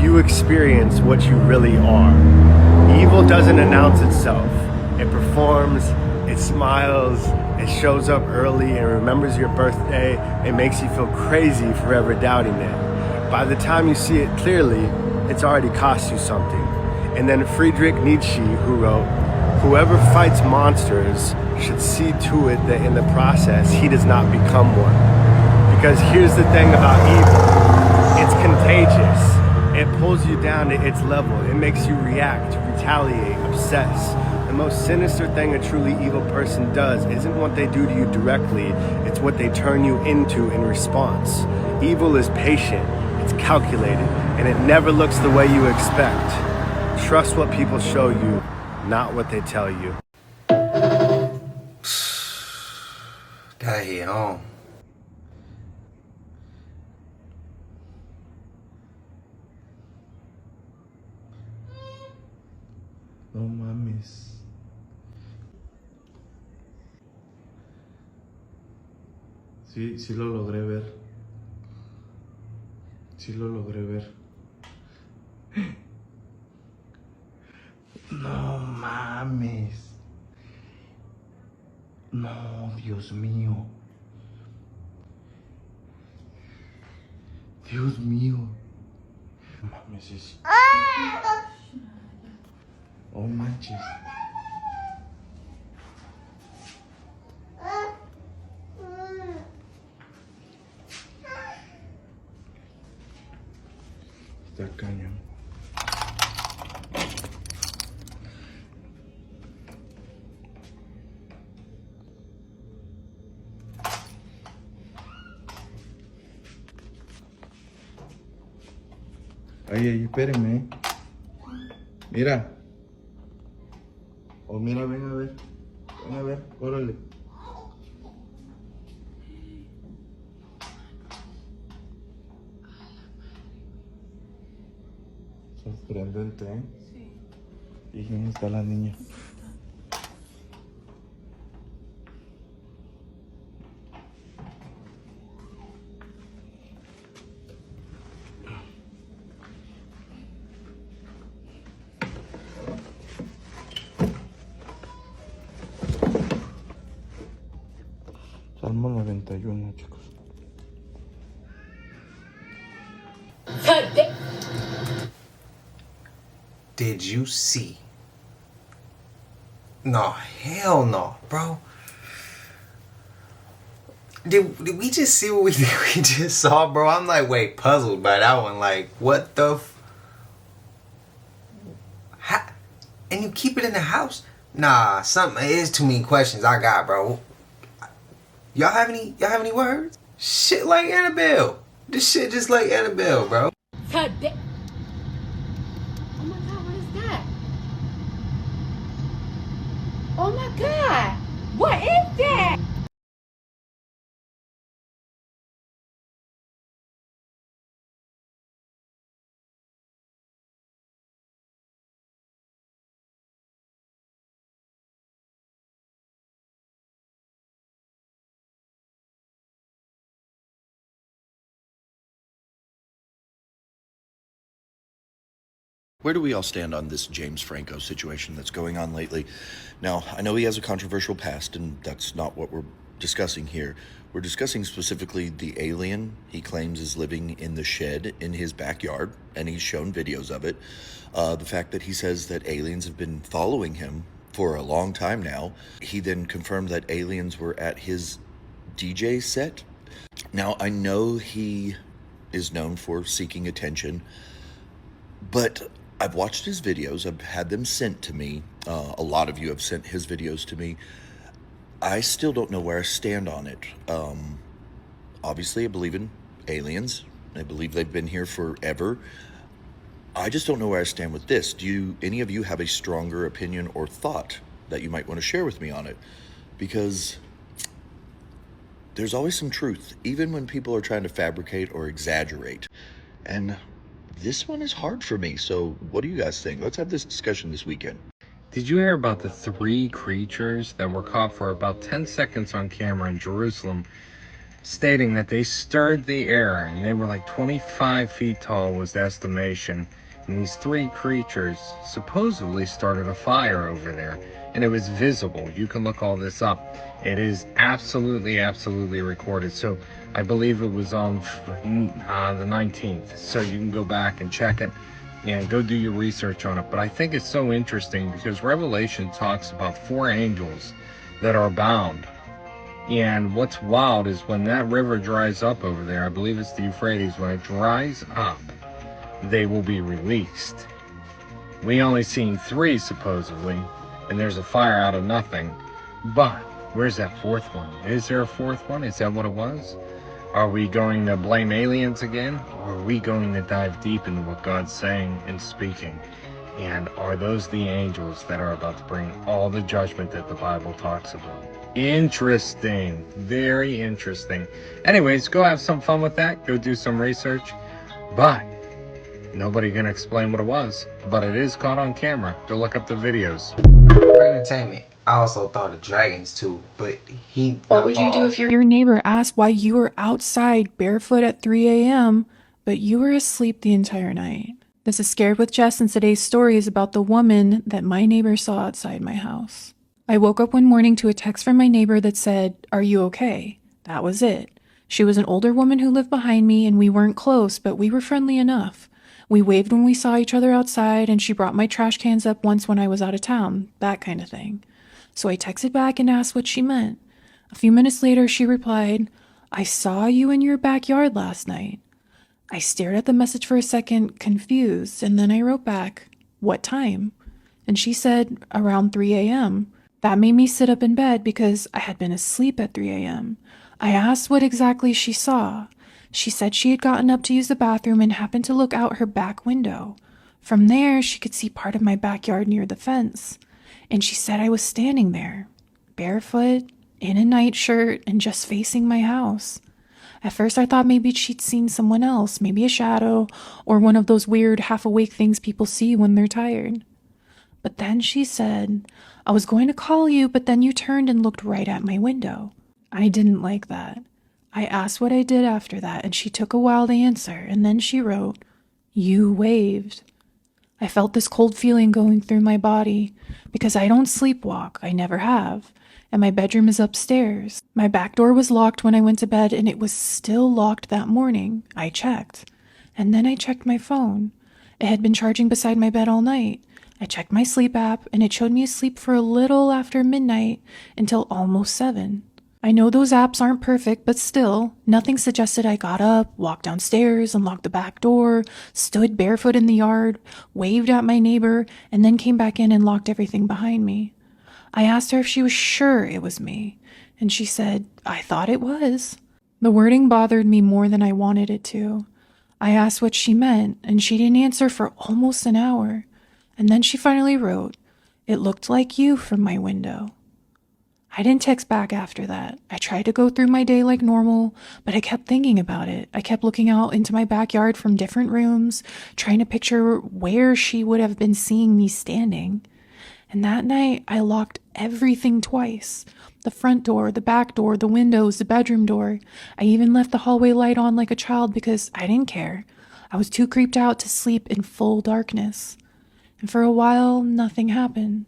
Few experience what you really are. Evil doesn't announce itself. It performs, it smiles, it shows up early and remembers your birthday. It makes you feel crazy for ever doubting it. By the time you see it clearly, it's already cost you something. And then Friedrich Nietzsche, who wrote, "Whoever fights monsters should see to it that in the process he does not become one." Because here's the thing about evil. It's contagious. It pulls you down to its level. It makes you react, retaliate, obsess. The most sinister thing a truly evil person does isn't what they do to you directly, it's what they turn you into in response. Evil is patient, it's calculated, and it never looks the way you expect. Trust what people show you, not what they tell you. Gotta hit home. No mames. Sí lo logré ver. Sí lo logré ver. No mames. No, Dios mío. Dios mío. No mames, es... Oh manches. Está cañón. Ay, espérenme. Mira. Oh, mira, ven a ver. Ven a ver, órale. Sorprendente, ¿eh? Sí. ¿Y dónde está la niña? Salmo 91, chicos. Did you see? No, hell no, bro. Did we just see what we just saw, bro? I'm like, wait, puzzled by that one. Like, what the and you keep it in the house? Nah, something. It is too many questions I got, bro. Y'all have any words? Shit like Annabelle. This shit just like Annabelle, bro. Oh my god, what is that? Oh my god, what is that? Where do we all stand on this James Franco situation that's going on lately? Now, I know he has a controversial past, and that's not what we're discussing here. We're discussing specifically the alien he claims is living in the shed in his backyard, and he's shown videos of it. The fact that he says that aliens have been following him for a long time now. He then confirmed that aliens were at his DJ set. Now, I know he is known for seeking attention, but I've watched his videos. I've had them sent to me. A lot of you have sent his videos to me. I still don't know where I stand on it. Obviously, I believe in aliens. I believe they've been here forever. I just don't know where I stand with this. Do any of you have a stronger opinion or thought that you might want to share with me on it? Because There's always some truth, even when people are trying to fabricate or exaggerate. And this one is hard for me, so what do you guys think? Let's have this discussion this weekend. Did you hear about the 3 creatures that were caught for about 10 seconds on camera in Jerusalem, stating that they stirred the air and they were like 25 feet tall was the estimation, and these 3 creatures supposedly started a fire over there, and it was visible. You can look all this up. It is absolutely recorded. So I believe it was on the 19th, so you can go back and check it and go do your research on it. But I think it's so interesting because Revelation talks about 4 angels that are bound. And what's wild is when that river dries up over there, I believe it's the Euphrates, when it dries up, they will be released. We only seen 3 supposedly, and there's a fire out of nothing. But where's that 4th one? Is there a 4th one? Is that what it was? Are we going to blame aliens again? Or are we going to dive deep into what God's saying and speaking? And are those the angels that are about to bring all the judgment that the Bible talks about? Interesting. Very interesting. Anyways, go have some fun with that. Go do some research. But nobody can explain what it was. But it is caught on camera. Go look up the videos. For entertainment, I also thought of dragons too, but he... What would you do if your neighbor asked why you were outside barefoot at 3 a.m., but you were asleep the entire night? This is Scared with Jess, and today's story is about the woman that my neighbor saw outside my house. I woke up one morning to a text from my neighbor that said, "Are you okay?" That was it. She was an older woman who lived behind me, and we weren't close, but we were friendly enough. We waved when we saw each other outside, and she brought my trash cans up once when I was out of town, that kind of thing. So I texted back and asked what she meant. A few minutes later, she replied, "I saw you in your backyard last night." I stared at the message for a second, confused, and then I wrote back, "What time?" And she said, "Around 3 a.m. That made me sit up in bed because I had been asleep at 3 a.m. I asked what exactly she saw. She said she had gotten up to use the bathroom and happened to look out her back window. From there, she could see part of my backyard near the fence. And she said I was standing there, barefoot, in a nightshirt, and just facing my house. At first, I thought maybe she'd seen someone else, maybe a shadow, or one of those weird half-awake things people see when they're tired. But then she said, "I was going to call you, but then you turned and looked right at my window." I didn't like that. I asked what I did after that, and she took a while to answer, and then she wrote, "You waved." I felt this cold feeling going through my body because I don't sleepwalk. I never have. And my bedroom is upstairs. My back door was locked when I went to bed, and it was still locked that morning. I checked. And then I checked my phone. It had been charging beside my bed all night. I checked my sleep app, and it showed me asleep for a little after midnight until almost 7. I know those apps aren't perfect, but still, nothing suggested I got up, walked downstairs, unlocked the back door, stood barefoot in the yard, waved at my neighbor, and then came back in and locked everything behind me. I asked her if she was sure it was me, and she said, "I thought it was." The wording bothered me more than I wanted it to. I asked what she meant, and she didn't answer for almost an hour. And then she finally wrote, "It looked like you from my window." I didn't text back after that. I tried to go through my day like normal, but I kept thinking about it. I kept looking out into my backyard from different rooms, trying to picture where she would have been seeing me standing. And that night, I locked everything twice. The front door, the back door, the windows, the bedroom door. I even left the hallway light on like a child because I didn't care. I was too creeped out to sleep in full darkness. And for a while, nothing happened.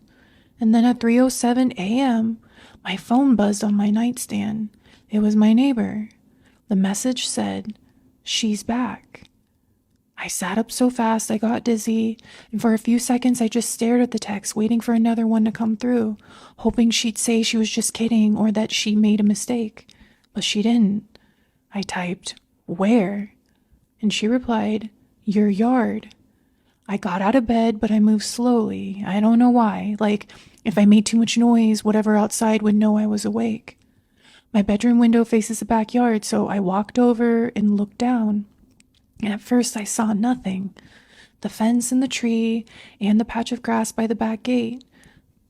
And then at 3:07 a.m., my phone buzzed on my nightstand. It was my neighbor. The message said, "She's back." I sat up so fast I got dizzy, and for a few seconds I just stared at the text, waiting for another one to come through, hoping she'd say she was just kidding or that she made a mistake. But she didn't. I typed, "Where?" And she replied, "Your yard." I got out of bed, but I moved slowly. I don't know why. Like, if I made too much noise, whatever outside would know I was awake. My bedroom window faces the backyard, so I walked over and looked down. And at first I saw nothing. The fence and the tree and the patch of grass by the back gate.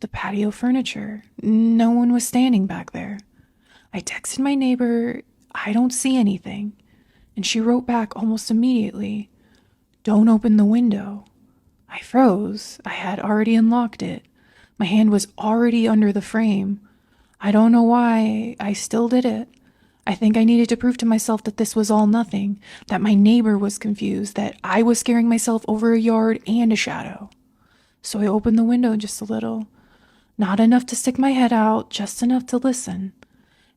The patio furniture. No one was standing back there. I texted my neighbor, I don't see anything. And she wrote back almost immediately, don't open the window. I froze. I had already unlocked it. My hand was already under the frame. I don't know why I still did it. I think I needed to prove to myself that this was all nothing, that my neighbor was confused, that I was scaring myself over a yard and a shadow. So I opened the window just a little. Not enough to stick my head out, just enough to listen.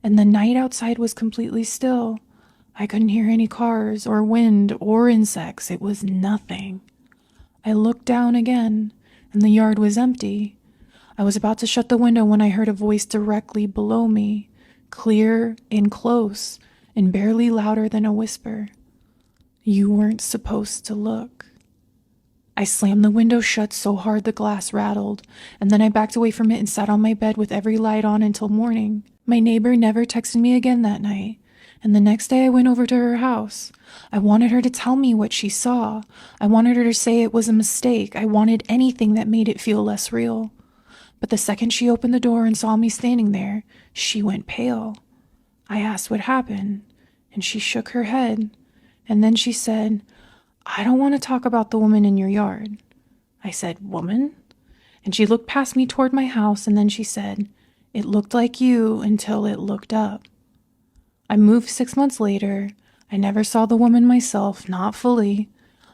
And the night outside was completely still. I couldn't hear any cars or wind or insects. It was nothing. I looked down again, and the yard was empty. I was about to shut the window when I heard a voice directly below me, clear and close, and barely louder than a whisper. You weren't supposed to look. I slammed the window shut so hard the glass rattled, and then I backed away from it and sat on my bed with every light on until morning. My neighbor never texted me again that night, and the next day I went over to her house. I wanted her to tell me what she saw. I wanted her to say it was a mistake. I wanted anything that made it feel less real. But the second she opened the door and saw me standing there, she went pale. I asked what happened, and she shook her head. And then she said, I don't want to talk about the woman in your yard. I said, woman? And she looked past me toward my house, and then she said, it looked like you until it looked up. I moved 6 months later. I never saw the woman myself, not fully,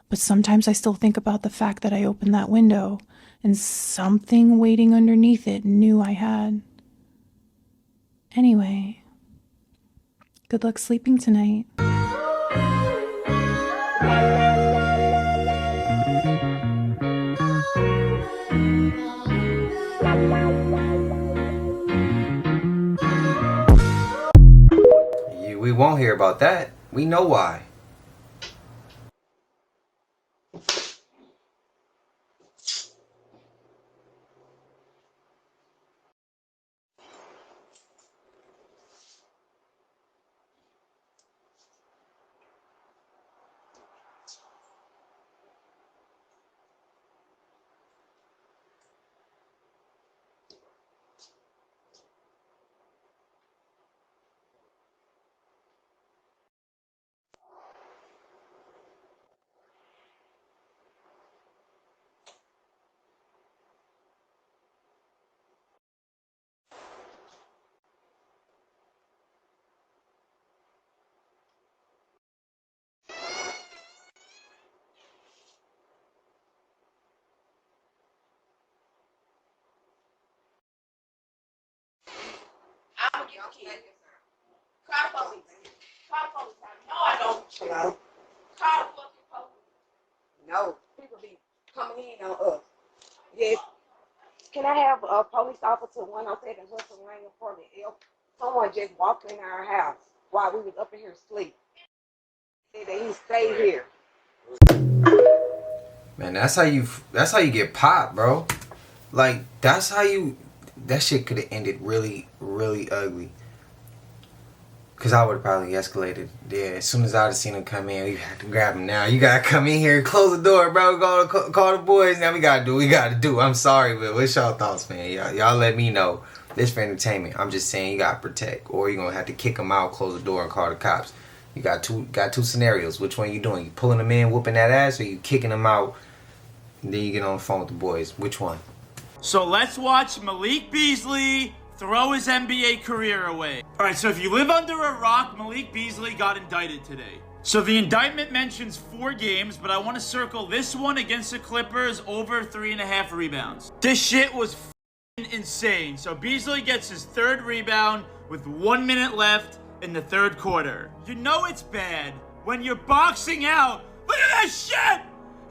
but sometimes I still think about the fact that I opened that window and something waiting underneath it knew I had. Anyway, good luck sleeping tonight. We won't hear about that. We know why. Hello? No, people be coming in on us. Yes. Can I have a police officer 107 Hudson Lane apartment F? Someone just walked in our house while we was up in here asleep. Said that he stayed here. Man, that's how you get popped, bro. Like, that shit could have ended really, really ugly. Cause I would have probably escalated. Yeah, as soon as I'd have seen him come in, we had to grab him now. You gotta come in here, close the door, bro. Call the boys. Now we gotta do. I'm sorry, but what's y'all thoughts, man? Y'all let me know. This for entertainment. I'm just saying you gotta protect, or you're gonna have to kick him out, close the door, and call the cops. You got two scenarios. Which one you doing? You pulling him in, whooping that ass, or you kicking him out, and then you get on the phone with the boys? Which one? So let's watch Malik Beasley throw his NBA career away. All right, so if you live under a rock, Malik Beasley got indicted today. So the indictment mentions 4 games, but I want to circle this one against the Clippers over 3.5 rebounds. This shit was insane. So Beasley gets his 3rd rebound with 1 minute left in the 3rd quarter. You know it's bad when you're boxing out. Look at that shit!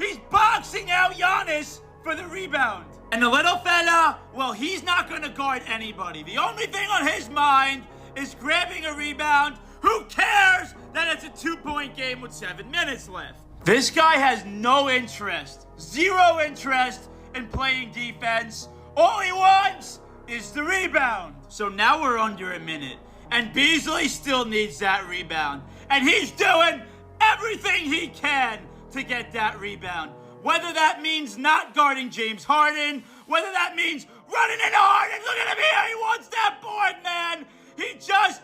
He's boxing out Giannis for the rebound. And the little fella, well, he's not gonna guard anybody. The only thing on his mind is grabbing a rebound. Who cares that it's a 2-point game with 7 minutes left? This guy has no interest, 0 interest in playing defense. All he wants is the rebound. So now we're under a minute, and Beasley still needs that rebound. And he's doing everything he can to get that rebound. Whether that means not guarding James Harden, whether that means running into Harden. Look at him here. He wants that board, man. He just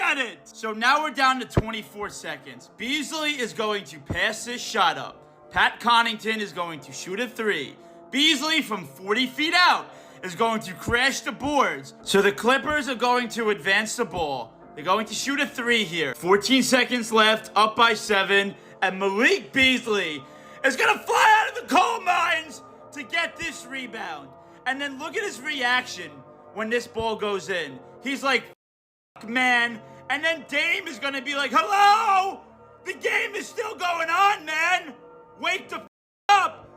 at it. So now we're down to 24 seconds. Beasley is going to pass this shot up. Pat Connaughton is going to shoot a 3. Beasley from 40 feet out is going to crash the boards. So the Clippers are going to advance the ball. They're going to shoot a 3 here. 14 seconds left, up by 7. And Malik Beasley is going to fly out of the coal mines to get this rebound. And then look at his reaction when this ball goes in. He's like, F man. And then Dame is going to be like, hello? The game is still going on, man. Wake the F up.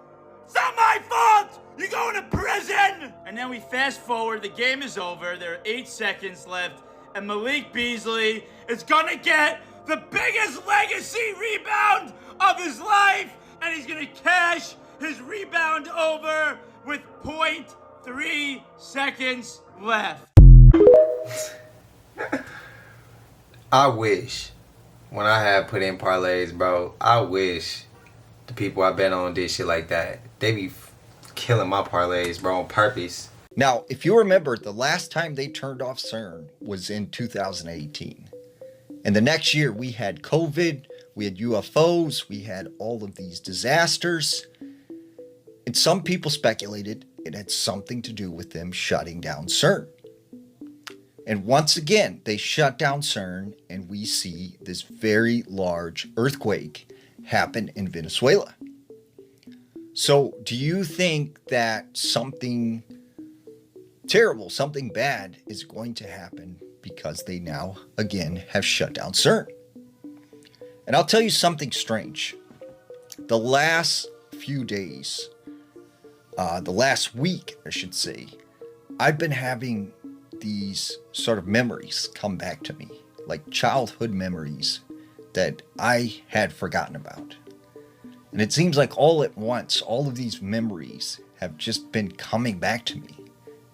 It's not my fault. You're going to prison. And then we fast forward. The game is over. There are 8 seconds left. And Malik Beasley is going to get the biggest legacy rebound of his life. And he's going to cash his rebound over with 0.3 seconds left. I wish when I had put in parlays, bro, I wish the people I bet on did shit like that. They be killing my parlays, bro, on purpose. Now, if you remember, the last time they turned off CERN was in 2018. And the next year we had COVID, we had UFOs, we had all of these disasters. And some people speculated it had something to do with them shutting down CERN. And once again, they shut down CERN and we see this very large earthquake happen in Venezuela. So do you think that something terrible, something bad is going to happen because they now, again, have shut down CERN? And I'll tell you something strange. The last few days, the last week, I should say, I've been having these sort of memories come back to me, like childhood memories that I had forgotten about. And it seems like all at once, all of these memories have just been coming back to me.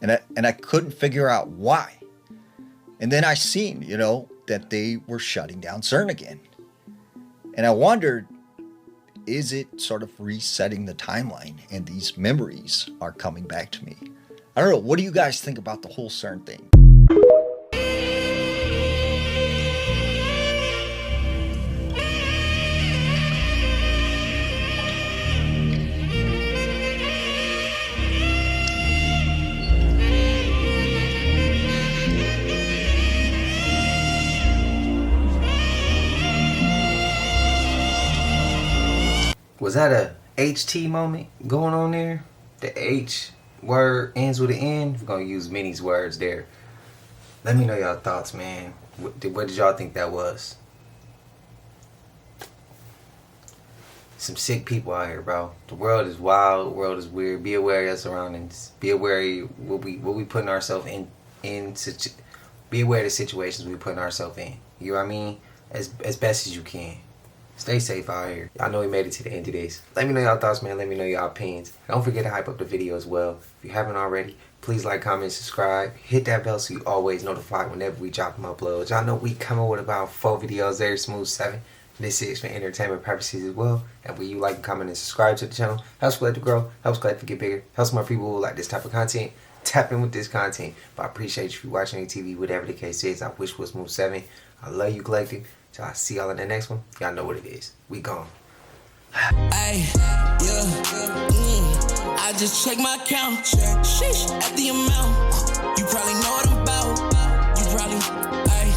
And I couldn't figure out why. And then I seen, that they were shutting down CERN again. And I wondered, is it sort of resetting the timeline and these memories are coming back to me? I don't know. What do you guys think about the whole CERN thing? Was that a HT moment going on there? The H word ends with an N. We're going to use Minnie's words there. Let me know y'all thoughts, man. What did y'all think that was? Some sick people out here, bro. The world is wild. The world is weird. Be aware of your surroundings. Be aware of what we putting ourselves in. Be aware of the situations we putting ourselves in. You know what I mean? As best as you can. Stay safe out here. I know we made it to the end of this. Let me know y'all thoughts, man. Let me know y'all opinions. Don't forget to hype up the video as well. If you haven't already, please like, comment, subscribe. Hit that bell so you always notified whenever we drop them uploads. Y'all know we coming with about 4 videos every smooth 7. This is for entertainment purposes as well. And when you like, comment, and subscribe to the channel, helps Glad to grow, helps Glad to get bigger, helps more people who like this type of content. Tap in with this content. But I appreciate you for watching TV, whatever the case is. I wish it was smooth 7. I love you, Collective. So I'll see y'all in the next one. Y'all know what it is. We gone. Ay, yeah, I just check my account. Sheesh, at the amount. You probably know what I'm about. You probably, ay.